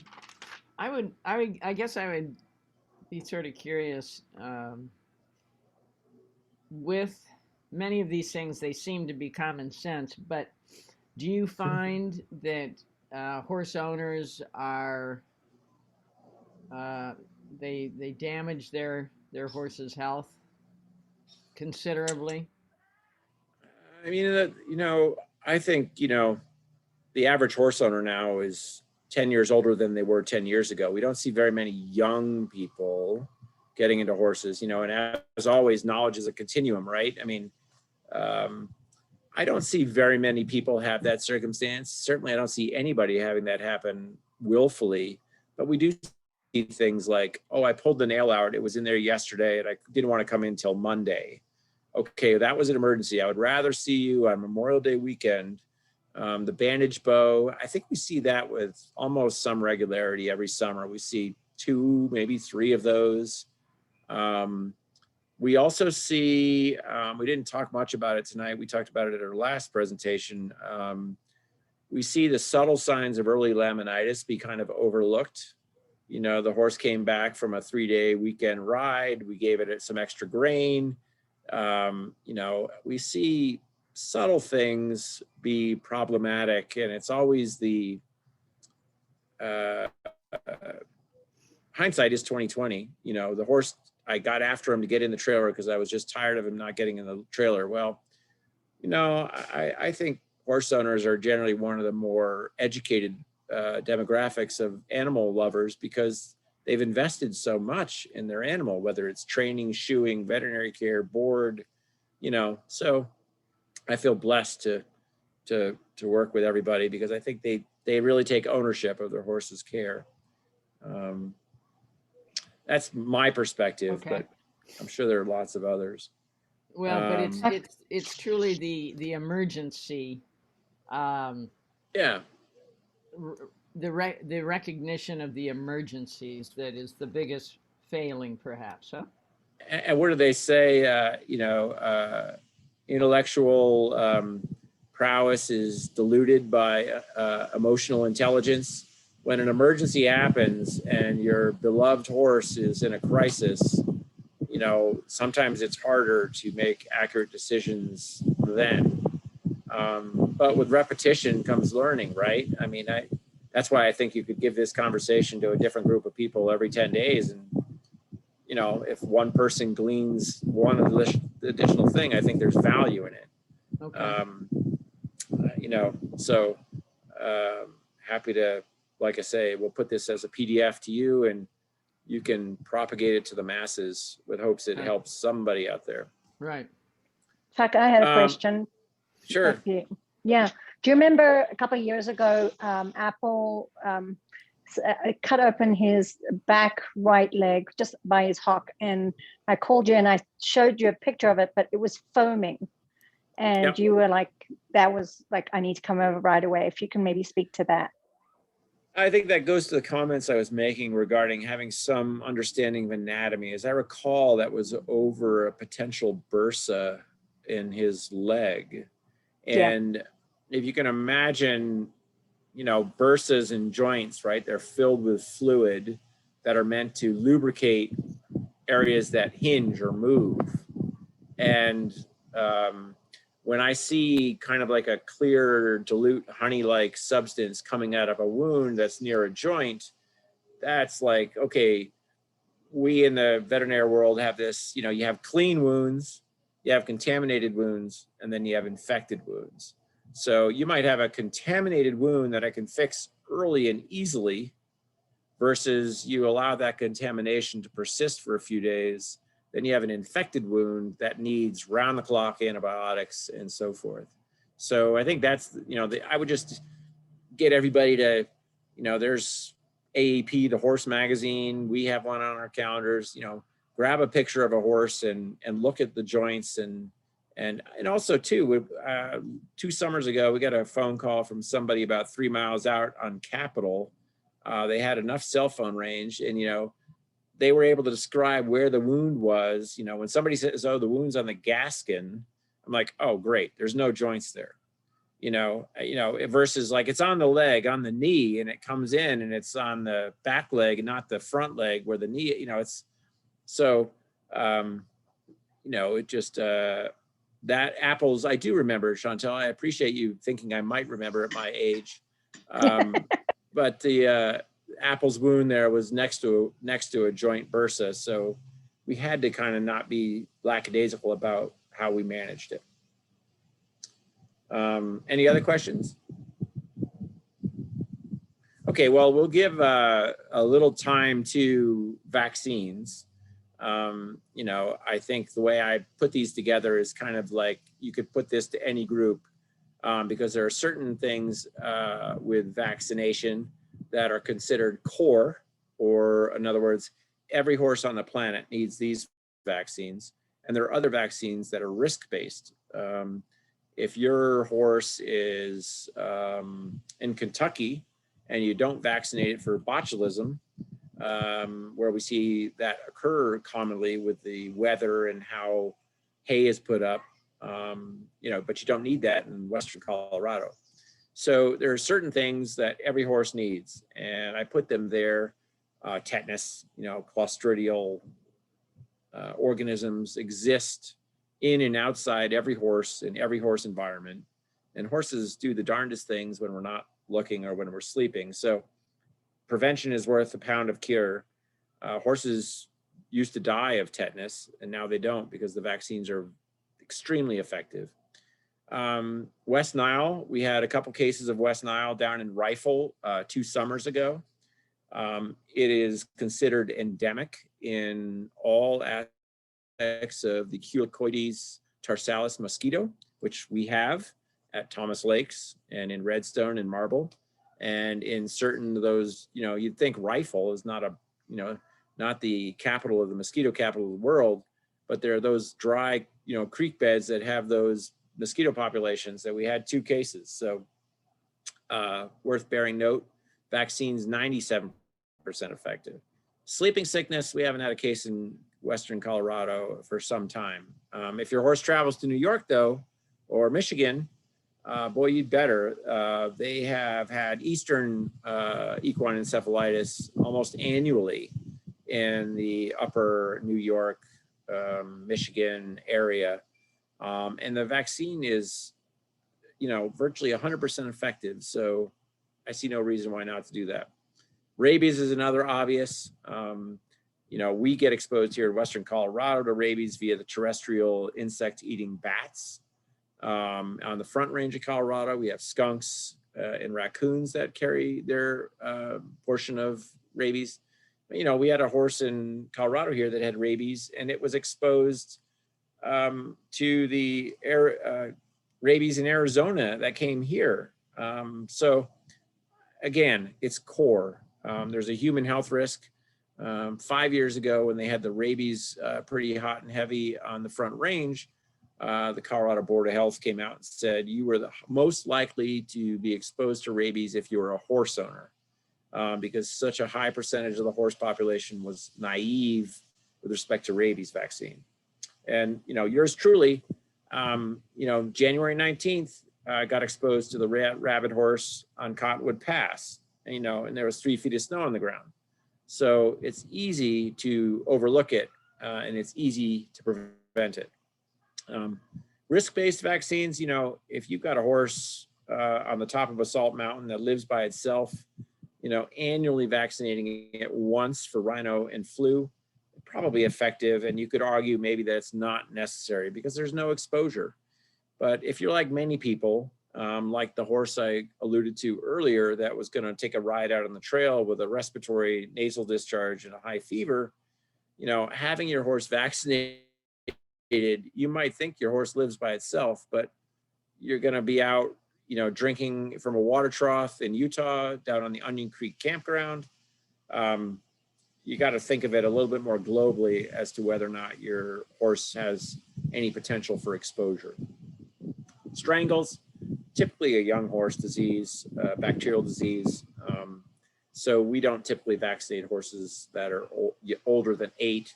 guess I would be sort of curious. With many of these things, they seem to be common sense, but do you find that horse owners are they damage their horse's health considerably? I mean, you know, I think, you know, the average horse owner now is 10 years older than they were 10 years ago. We don't see very many young people getting into horses, you know, and as always, knowledge is a continuum, right? I mean, I don't see very many people have that circumstance. Certainly, I don't see anybody having that happen willfully, but we do see things like, oh, I pulled the nail out. It was in there yesterday and I didn't want to come in till Monday. Okay, that was an emergency. I would rather see you on Memorial Day weekend. The bandage bow, I think we see that with almost some regularity every summer. We see 2, maybe 3 of those. We also see, we didn't talk much about it tonight. We talked about it at our last presentation. We see the subtle signs of early laminitis be kind of overlooked. You know, the horse came back from a 3-day weekend ride. We gave it some extra grain. You know, we see subtle things be problematic, and it's always the hindsight is 2020. You know, the horse, I got after him to get in the trailer because I was just tired of him not getting in the trailer. Well, you know, I think horse owners are generally one of the more educated demographics of animal lovers because they've invested so much in their animal, whether it's training, shoeing, veterinary care, board, you know. So I feel blessed to work with everybody because I think they really take ownership of their horse's care. That's my perspective, Okay. but I'm sure there are lots of others. Well, but it's truly the emergency. Yeah. The recognition of the emergencies that is the biggest failing, perhaps, huh? And what do they say? You know, intellectual prowess is diluted by emotional intelligence. When an emergency happens and your beloved horse is in a crisis, you know, sometimes it's harder to make accurate decisions then. But with repetition comes learning, right? I mean, that's why I think you could give this conversation to a different group of people every 10 days. And, you know, if one person gleans one additional thing, I think there's value in it. Okay. You know, so happy to, like I say, we'll put this as a PDF to you and you can propagate it to the masses with hopes it helps somebody out there. Right. Chuck, I had a question. Sure. Yeah. Do you remember a couple of years ago, Apple cut open his back right leg just by his hock, and I called you and I showed you a picture of it, but it was foaming. And Yep. You were like, that was like, I need to come over right away. If you can maybe speak to that. I think that goes to the comments I was making regarding having some understanding of anatomy. As I recall, that was over a potential bursa in his leg. And if you can imagine, you know, bursas and joints, right? They're filled with fluid that are meant to lubricate areas that hinge or move. And when I see kind of like a clear, dilute, honey-like substance coming out of a wound that's near a joint, that's like, okay, we in the veterinary world have this, you know, you have clean wounds, you have contaminated wounds, and then you have infected wounds. So you might have a contaminated wound that I can fix early and easily, versus you allow that contamination to persist for a few days. Then you have an infected wound that needs round the clock antibiotics and so forth. So I think that's, I would just get everybody to, there's AAP, the horse magazine. We have one on our calendars, grab a picture of a horse and look at the joints. And also too, 2 summers ago, we got a phone call from somebody about 3 miles out on Capitol. They had enough cell phone range, and, they were able to describe where the wound was. When somebody says, oh, the wound's on the gaskin, I'm like, oh, great, there's no joints there. Versus like it's on the leg, on the knee, and it comes in and it's on the back leg and not the front leg where the knee, it's so, it just, that apples, I do remember, Chantel. I appreciate you thinking I might remember at my age. But the apple's wound there was next to a joint bursa. So we had to kind of not be lackadaisical about how we managed it. Any other questions? Okay, well, we'll give a little time to vaccines. I think the way I put these together is kind of like you could put this to any group, because there are certain things with vaccination that are considered core, or in other words, every horse on the planet needs these vaccines. And there are other vaccines that are risk-based. If your horse is in Kentucky and you don't vaccinate it for botulism, where we see that occur commonly with the weather and how hay is put up, but you don't need that in Western Colorado. So there are certain things that every horse needs, and I put them there. Tetanus, clostridial organisms exist in and outside every horse, in every horse environment. And horses do the darndest things when we're not looking or when we're sleeping. So prevention is worth a pound of cure. Horses used to die of tetanus, and now they don't because the vaccines are extremely effective. West Nile, we had a couple cases of West Nile down in Rifle 2 summers ago. It is considered endemic in all aspects of the Culicoides tarsalis mosquito, which we have at Thomas Lakes and in Redstone and Marble. And in certain of those, you'd think Rifle is not not the capital of the mosquito capital of the world, but there are those dry, creek beds that have those mosquito populations that we had 2 cases. So worth bearing note, vaccines 97% effective. Sleeping sickness, we haven't had a case in Western Colorado for some time. If your horse travels to New York though, or Michigan, boy, you'd better. They have had Eastern equine encephalitis almost annually in the upper New York, Michigan area. And the vaccine is, virtually 100% effective. So I see no reason why not to do that. Rabies is another obvious. We get exposed here in Western Colorado to rabies via the terrestrial insect-eating bats. On the Front Range of Colorado, we have skunks and raccoons that carry their portion of rabies. We had a horse in Colorado here that had rabies, and it was exposed to the rabies in Arizona that came here. So again, it's core. There's a human health risk. 5 years ago, when they had the rabies pretty hot and heavy on the Front Range, the Colorado Board of Health came out and said you were the most likely to be exposed to rabies if you were a horse owner, because such a high percentage of the horse population was naive with respect to rabies vaccine. And, yours truly, January 19th, got exposed to the rabid horse on Cottonwood Pass, and there was 3 feet of snow on the ground. So it's easy to overlook it, and it's easy to prevent it. Risk-based vaccines, if you've got a horse on the top of a salt mountain that lives by itself, annually vaccinating it once for rhino and flu, probably effective. And you could argue maybe that it's not necessary because there's no exposure. But if you're like many people like the horse I alluded to earlier that was going to take a ride out on the trail with a respiratory nasal discharge and a high fever, having your horse vaccinated, you might think your horse lives by itself, but you're going to be out, drinking from a water trough in Utah down on the Onion Creek campground. You got to think of it a little bit more globally as to whether or not your horse has any potential for exposure. Strangles, typically a young horse disease, bacterial disease. So we don't typically vaccinate horses that are older than 8.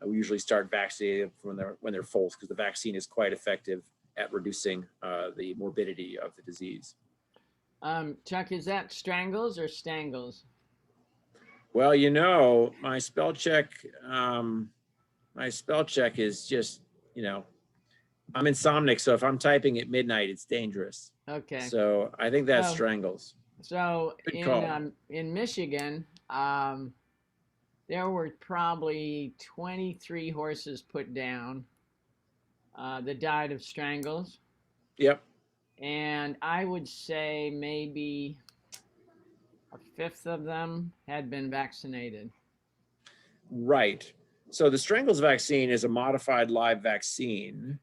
We usually start vaccinating them when they're foals, because the vaccine is quite effective at reducing the morbidity of the disease. Chuck, is that strangles or stangles? Well, my spell check is just, I'm insomniac, so if I'm typing at midnight, it's dangerous. Okay. So I think that's Oh. strangles. So Good call. in Michigan, there were probably 23 horses put down that died of strangles. Yep. And I would say maybe a fifth of them had been vaccinated. Right. So the strangles vaccine is a modified live vaccine.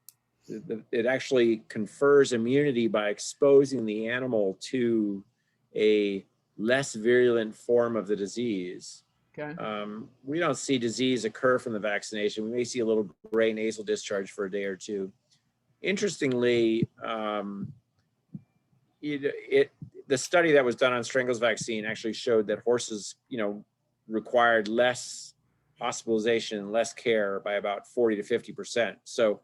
It actually confers immunity by exposing the animal to a less virulent form of the disease. Okay. We don't see disease occur from the vaccination. We may see a little gray nasal discharge for a day or two. Interestingly, the study that was done on strangles vaccine actually showed that horses, required less hospitalization, less care by about 40 to 50%. So,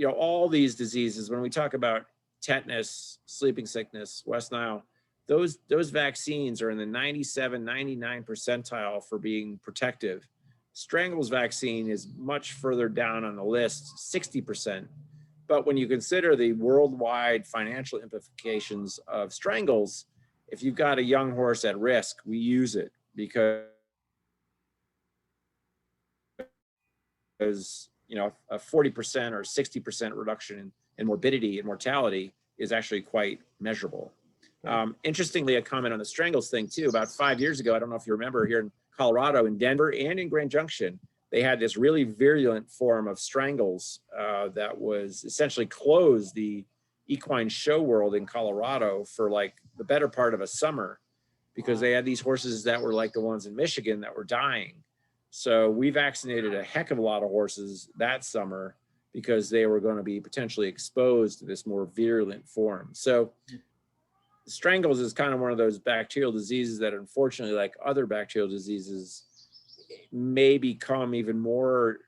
all these diseases, when we talk about tetanus, sleeping sickness, West Nile, those vaccines are in the 97, 99 percentile for being protective. Strangles vaccine is much further down on the list, 60%. But when you consider the worldwide financial implications of strangles, if you've got a young horse at risk, we use it because a 40% or 60% reduction in morbidity and mortality is actually quite measurable. Interestingly, a comment on the strangles thing too, about 5 years ago, I don't know if you remember, here in Colorado, in Denver and in Grand Junction, they had this really virulent form of strangles that was essentially closed the equine show world in Colorado for like the better part of a summer, because they had these horses that were like the ones in Michigan that were dying. So we vaccinated a heck of a lot of horses that summer because they were going to be potentially exposed to this more virulent form. So strangles is kind of one of those bacterial diseases that, unfortunately, like other bacterial diseases, may become even more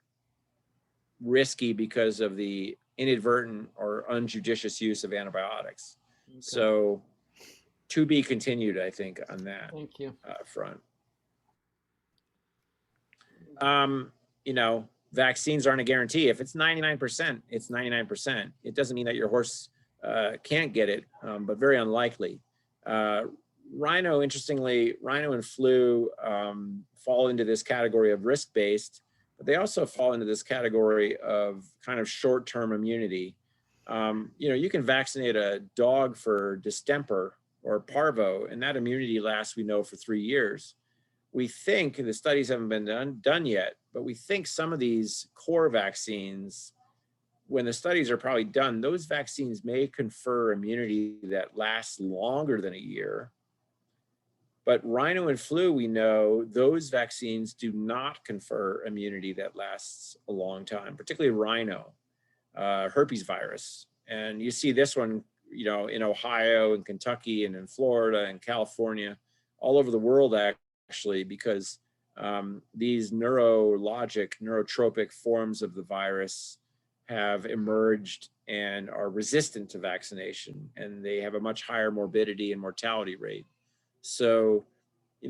risky because of the inadvertent or unjudicious use of antibiotics. Okay. So to be continued, I think, on that. Thank you. Front. Vaccines aren't a guarantee. If it's 99%, it's 99%. It doesn't mean that your horse can't get it, but very unlikely. Rhino, interestingly, rhino and flu fall into this category of risk-based, but they also fall into this category of kind of short-term immunity. You can vaccinate a dog for distemper or parvo, and that immunity lasts, we know, for 3 years. We think, and the studies haven't been done yet, but we think some of these core vaccines, when the studies are probably done, those vaccines may confer immunity that lasts longer than a year. But rhino and flu, we know those vaccines do not confer immunity that lasts a long time, particularly rhino, herpes virus. And you see this one, in Ohio and Kentucky and in Florida and California, all over the world, actually, because these neurotropic forms of the virus have emerged and are resistant to vaccination, and they have a much higher morbidity and mortality rate. So,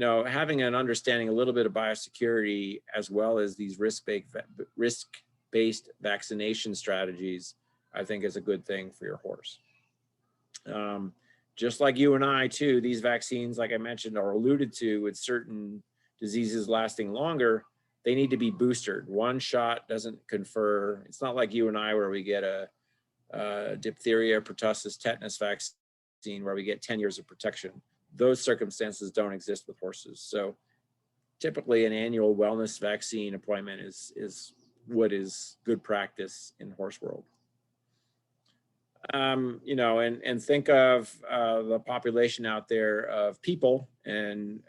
having an understanding a little bit of biosecurity as well as these risk-based vaccination strategies, I think is a good thing for your horse. Just like you and I too, these vaccines, like I mentioned, are alluded to with certain diseases lasting longer. They need to be boosted. One shot doesn't confer. It's not like you and I where we get a diphtheria, pertussis, tetanus vaccine, where we get 10 years of protection. Those circumstances don't exist with horses. So typically an annual wellness vaccine appointment is what is good practice in the horse world. You know, and think of the population out there of people and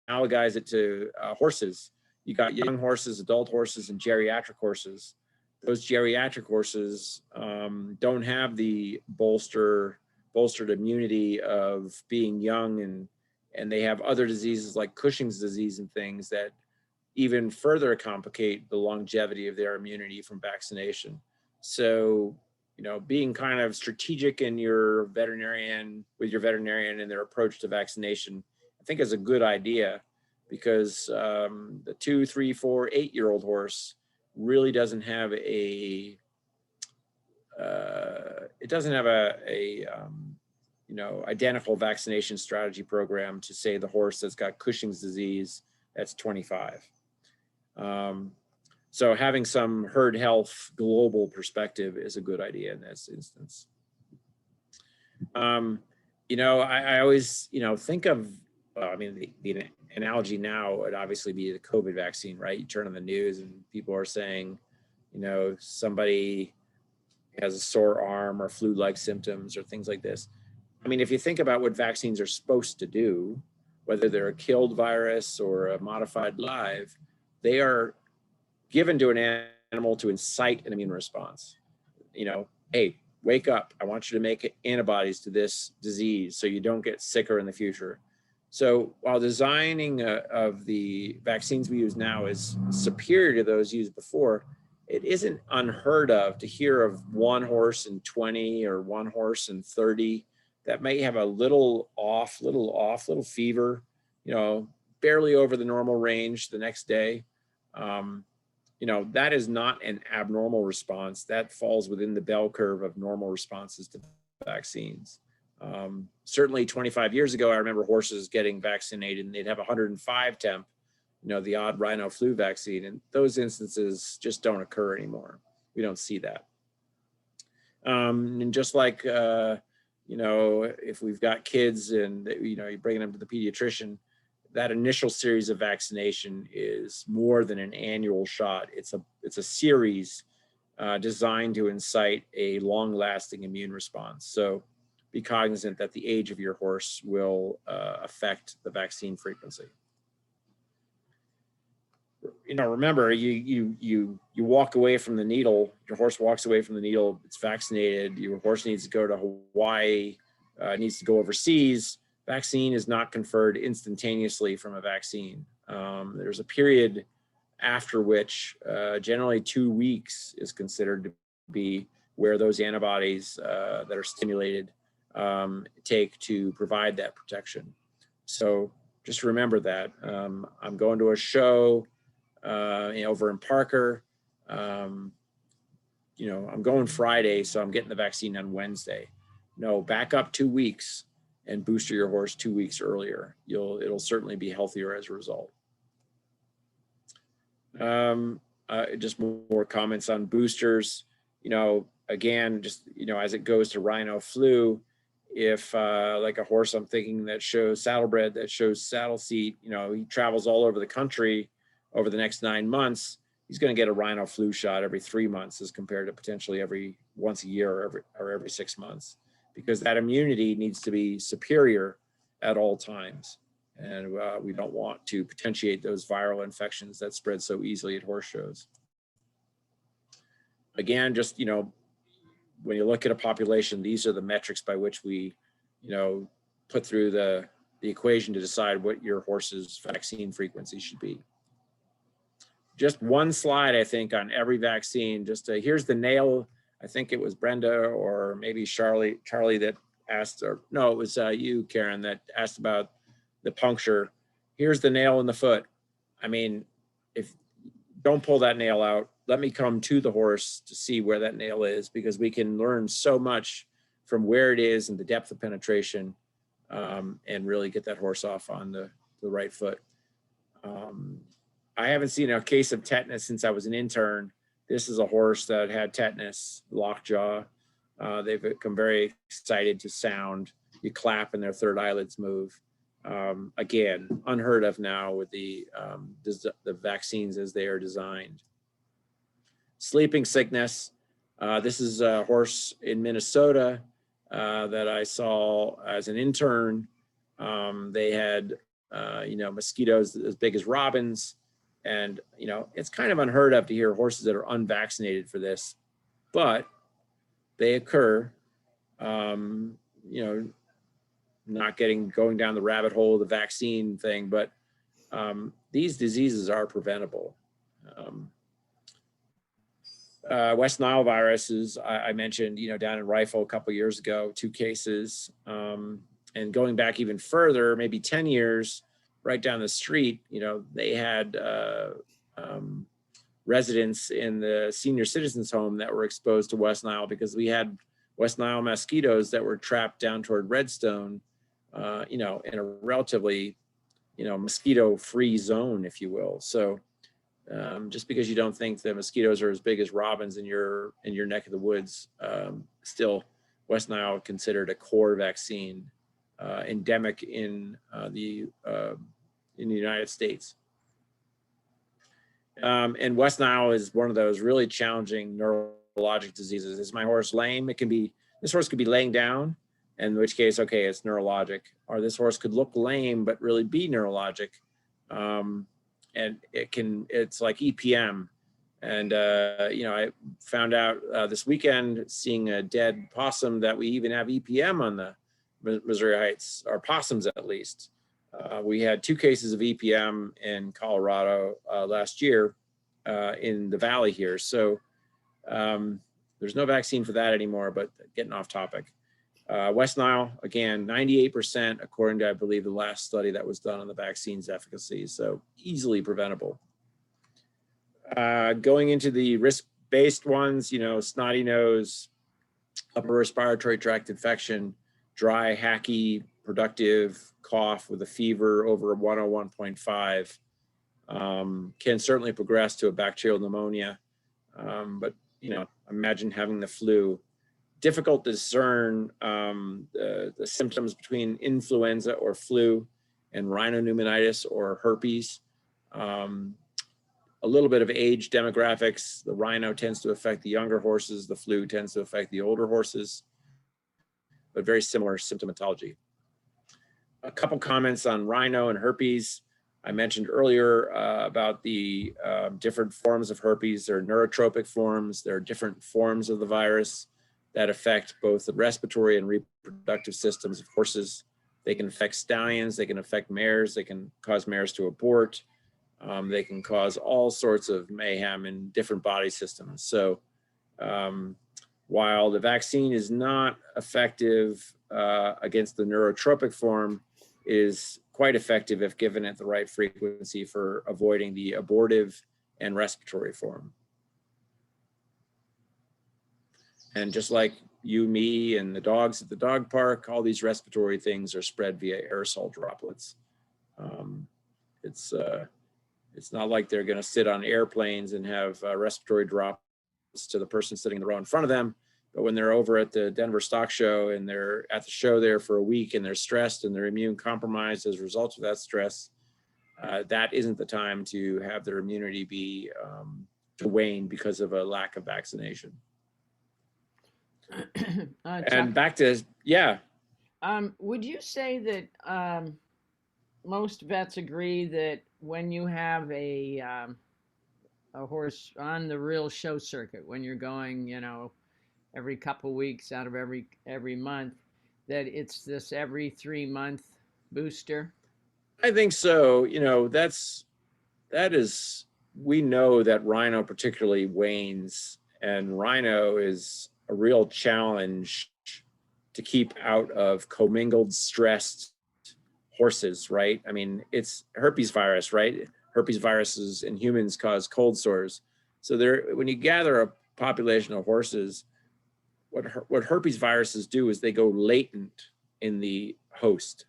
analogize it to horses. You got young horses, adult horses, and geriatric horses. Those geriatric horses don't have the bolstered immunity of being young, and they have other diseases like Cushing's disease and things that even further complicate the longevity of their immunity from vaccination. So, you know, being kind of strategic in your veterinarian and their approach to vaccination, I think is a good idea, because the 2, 3, 4, 8-year-old horse really doesn't have a you know, identical vaccination strategy program to, say, the horse that's got Cushing's disease that's 25. So having some herd health global perspective is a good idea in this instance. You know, I always, you know, think of, I mean, the analogy now would obviously be the COVID vaccine, right? You turn on the news and people are saying, you know, somebody has a sore arm or flu-like symptoms or things like this. I mean, if you think about what vaccines are supposed to do, whether they're a killed virus or a modified live, they are given to an animal to incite an immune response. You know, hey, wake up. I want you to make antibodies to this disease so you don't get sicker in the future. So while designing of the vaccines we use now is superior to those used before, it isn't unheard of to hear of one horse in 20 or one horse in 30 that may have a little fever, you know, barely over the normal range the next day. You know, that is not an abnormal response. That falls within the bell curve of normal responses to vaccines. Certainly 25 years ago, I remember horses getting vaccinated and they'd have 105 temp, you know, the odd rhino flu vaccine. And those instances just don't occur anymore. We don't see that. And just like, you know, if we've got kids and, you know, you're bringing them to the pediatrician, that initial series of vaccination is more than an annual shot. It's a series designed to incite a long-lasting immune response. So be cognizant that the age of your horse will affect the vaccine frequency. You know, remember, you walk away from the needle. Your horse walks away from the needle. It's vaccinated. Your horse needs to go to Hawaii. Needs to go overseas. Vaccine is not conferred instantaneously from a vaccine. There's a period after which generally 2 weeks is considered to be where those antibodies that are stimulated take to provide that protection. So just remember that. I'm going to a show over in Parker. You know, I'm going Friday, so I'm getting the vaccine on Wednesday. No, back up 2 weeks and booster your horse 2 weeks earlier. It'll certainly be healthier as a result. Just more comments on boosters. You know, again, just, you know, as it goes to rhino flu, if like a horse I'm thinking that shows saddlebred, that shows saddle seat, you know, he travels all over the country over the next 9 months, he's going to get a rhino flu shot every 3 months as compared to potentially every once a year or every 6 months, because that immunity needs to be superior at all times. And we don't want to potentiate those viral infections that spread so easily at horse shows. Again, just, you know, when you look at a population, these are the metrics by which we, you know, put through the equation to decide what your horse's vaccine frequency should be. Just one slide, I think, on every vaccine. Just here's the nail. I think it was Brenda or maybe Charlie that asked, or no, it was you, Karen, that asked about the puncture. Here's the nail in the foot. I mean, if don't pull that nail out, let me come to the horse to see where that nail is, because we can learn so much from where it is and the depth of penetration, and really get that horse off on the right foot. I haven't seen a case of tetanus since I was an intern. This is a horse that had tetanus, lockjaw. They've become very excited to sound. You clap and their third eyelids move. Again, unheard of now with the vaccines as they are designed. Sleeping sickness. This is a horse in Minnesota that I saw as an intern. They had, mosquitoes as big as robins. And, it's kind of unheard of to hear horses that are unvaccinated for this, but they occur. Not going down the rabbit hole of the vaccine thing, but these diseases are preventable. West Nile viruses, I mentioned, down in Rifle a couple years ago, 2 cases. And going back even further, maybe 10 years, right down the street, they had residents in the senior citizens home that were exposed to West Nile because we had West Nile mosquitoes that were trapped down toward Redstone, in a relatively, mosquito-free zone, if you will. So just because you don't think the mosquitoes are as big as robins in your neck of the woods, still West Nile considered a core vaccine, endemic in the United States. And West Nile is one of those really challenging neurologic diseases. Is my horse lame? This horse could be laying down, in which case, okay, it's neurologic. Or this horse could look lame, but really be neurologic. And it's like EPM. And, I found out this weekend, seeing a dead possum, that we even have EPM on the Missouri Heights, or possums at least. We had 2 cases of EPM in Colorado last year in the valley here. So there's no vaccine for that anymore, but getting off topic. West Nile, again, 98%, according to, I believe, the last study that was done on the vaccine's efficacy. So easily preventable. Going into the risk-based ones, snotty nose, upper respiratory tract infection, dry, hacky, productive cough with a fever over 101.5 can certainly progress to a bacterial pneumonia. But, imagine having the flu. Difficult to discern the symptoms between influenza or flu and rhinopneumonitis or herpes. A little bit of age demographics. The rhino tends to affect the younger horses. The flu tends to affect the older horses, but very similar symptomatology. A couple comments on rhino and herpes. I mentioned earlier about the different forms of herpes. There are neurotropic forms. There are different forms of the virus that affect both the respiratory and reproductive systems of horses. They can affect stallions, they can affect mares, they can cause mares to abort. They can cause all sorts of mayhem in different body systems. So while the vaccine is not effective against the neurotropic form, it is quite effective if given at the right frequency for avoiding the abortive and respiratory form. And just like you, me, and the dogs at the dog park, all these respiratory things are spread via aerosol droplets. It's not like they're going to sit on airplanes and have respiratory droplets to the person sitting in the row in front of them. But when they're over at the Denver Stock Show and they're at the show there for a week and they're stressed and they're immune compromised as a result of that stress, that isn't the time to have their immunity be to wane because of a lack of vaccination. And back to, yeah. Would you say that most vets agree that when you have a horse on the real show circuit, when you're going, every couple weeks out of every month, that it's this every 3-month booster? I think so. We know that rhino particularly wanes, and rhino is a real challenge to keep out of commingled, stressed horses, right? I mean, it's herpes virus, right? Herpes viruses in humans cause cold sores. So when you gather a population of horses, what herpes viruses do is they go latent in the host.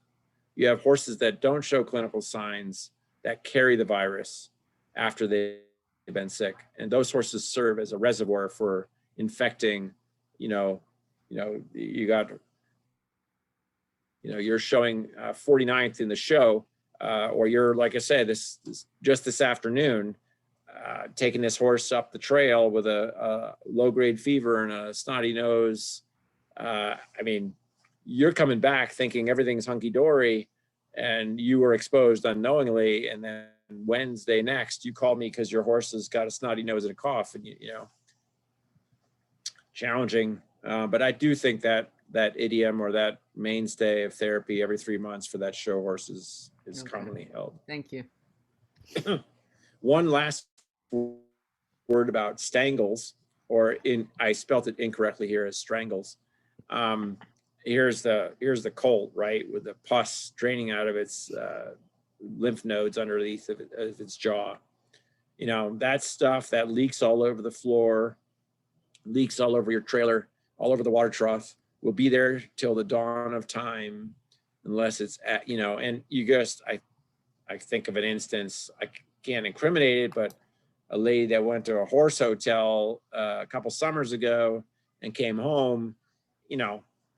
You have horses that don't show clinical signs that carry the virus after they've been sick. And those horses serve as a reservoir for infecting, you got, you're showing 49th in the show, or you're, like I said, just this afternoon, taking this horse up the trail with a low-grade fever and a snotty nose. I mean, you're coming back thinking everything's hunky-dory, and you were exposed unknowingly. And then Wednesday next, you called me because your horse has got a snotty nose and a cough, and challenging. But I do think that idiom, or that mainstay of therapy every 3 months for that show horse is Okay. commonly held. Thank you. One last word about stangles, I spelt it incorrectly here as strangles. Here's the colt, right, with the pus draining out of its lymph nodes underneath of its jaw. That stuff that leaks all over the floor, leaks all over your trailer, all over the water trough, will be there till the dawn of time, unless it's and you just, I think of an instance, I can't incriminate it, but a lady that went to a horse hotel a couple summers ago and came home,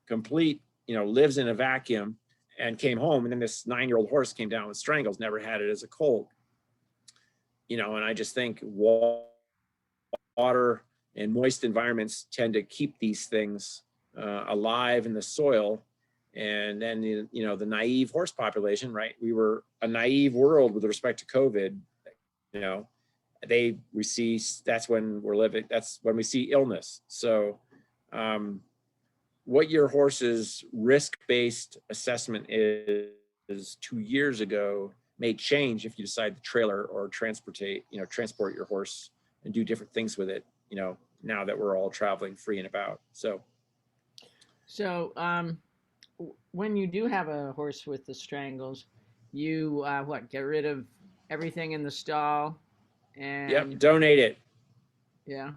complete, lives in a vacuum, and came home, and then this 9-year-old horse came down with strangles, never had it as a colt. And I just think water and moist environments tend to keep these things alive in the soil. And then, the naive horse population, right? We were a naive world with respect to COVID. That's when we're living, that's when we see illness. So what your horse's risk-based assessment is 2 years ago may change if you decide to trailer or transport your horse and do different things with it, now that we're all traveling free and about. So when you do have a horse with the strangles, you get rid of everything in the stall and donate it. Yeah.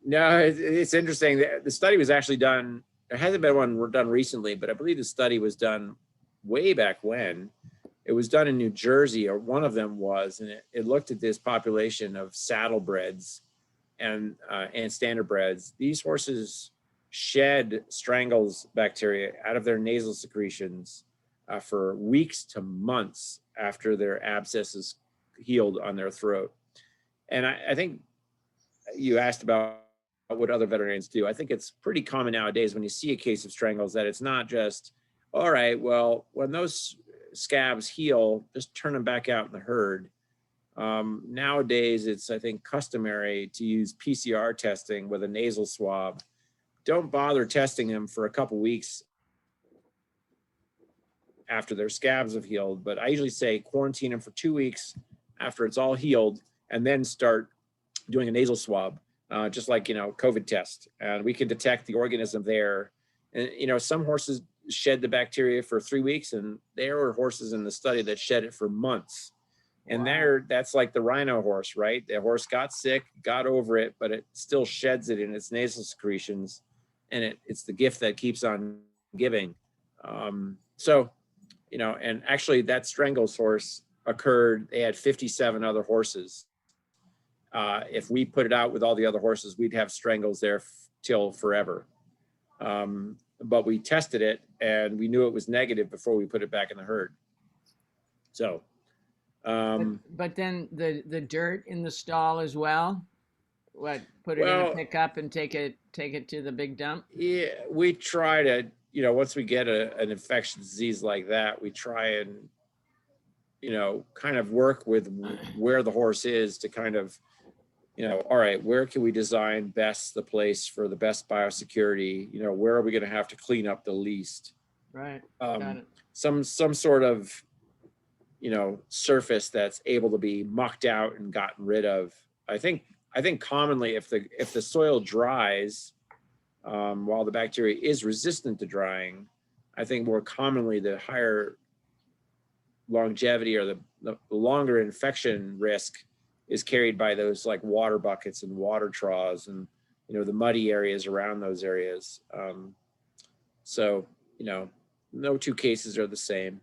No, it's interesting. The study was actually done. There hasn't been one done recently, but I believe the study was done way back when. It was done in New Jersey, or one of them was, and it looked at this population of saddlebreds and standardbreds. These horses shed strangles bacteria out of their nasal secretions for weeks to months after their abscesses healed on their throat. And I think you asked about what other veterinarians do. I think it's pretty common nowadays when you see a case of strangles that it's not just, all right, well, when those scabs heal, just turn them back out in the herd. Nowadays, it's, I think, customary to use PCR testing with a nasal swab. Don't bother testing them for a couple weeks after their scabs have healed, but I usually say quarantine them for 2 weeks after it's all healed, and then start doing a nasal swab, just like, COVID test. And we can detect the organism there. And, some horses shed the bacteria for 3 weeks, and there were horses in the study that shed it for months. And Wow. that's like the rhino horse, right? The horse got sick, got over it, but it still sheds it in its nasal secretions. And it's the gift that keeps on giving. And actually that strangles horse occurred, they had 57 other horses. If we put it out with all the other horses, we'd have strangles there till forever. But we tested it and we knew it was negative before we put it back in the herd. So, but then the dirt in the stall as well. Put it in a pickup and take it to the big dump? Yeah, we try to, once we get an infectious disease like that, we try and, kind of work with where the horse is to kind of, all right, where can we design best the place for the best biosecurity? Where are we going to have to clean up the least? Right. Got it. Some sort of, surface that's able to be mucked out and gotten rid of. I think commonly if the soil dries, while the bacteria is resistant to drying, I think more commonly the higher longevity or the longer infection risk is carried by those like water buckets and water troughs and, the muddy areas around those areas. So, no two cases are the same.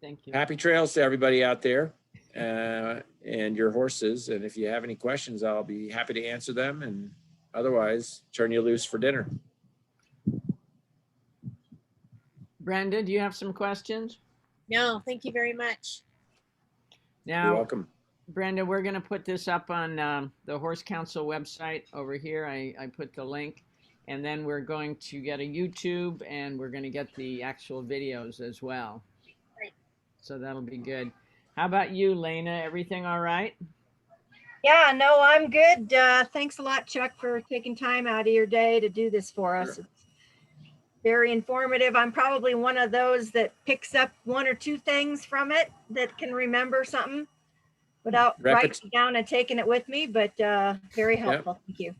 Thank you. Happy trails to everybody out there. And your horses. And if you have any questions, I'll be happy to answer them. And otherwise, turn you loose for dinner. Brenda, do you have some questions? No, thank you very much. You're Now, welcome. Brenda, we're going to put this up on the Horse Council website over here. I put the link. And then we're going to get a YouTube, and we're going to get the actual videos as well. Great. So that'll be good. How about you, Lena? Everything all right? Yeah, no, I'm good. Thanks a lot, Chuck, for taking time out of your day to do this for us. Sure. It's very informative. I'm probably one of those that picks up one or two things from it that can remember something without writing it down and taking it with me, but very helpful. Thank you.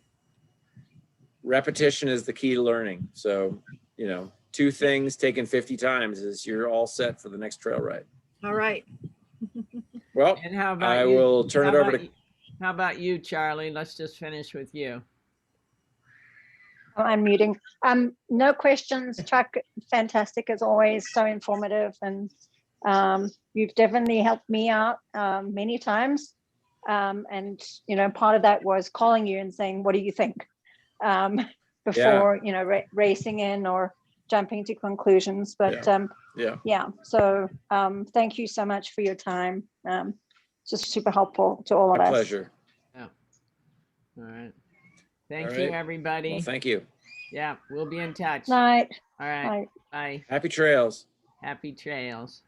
Repetition is the key to learning. So, you know, 2 things taken 50 times is you're all set for the next trail ride. All right. Well, And how about I you? will turn it over to. How about you, Charlie? Let's just finish with you. I'm muting. No questions, Chuck. Fantastic as always. So informative, and you've definitely helped me out many times. And you know, part of that was calling you and saying, "What do you think?" Before you know, racing in or jumping to conclusions. But yeah. So thank you so much for your time. Just super helpful to all of My us. pleasure. Yeah. All right. Thank All you, right. everybody. Well, thank you. Yeah, we'll be in touch. Night. All right. Night. Bye. Happy trails. Happy trails.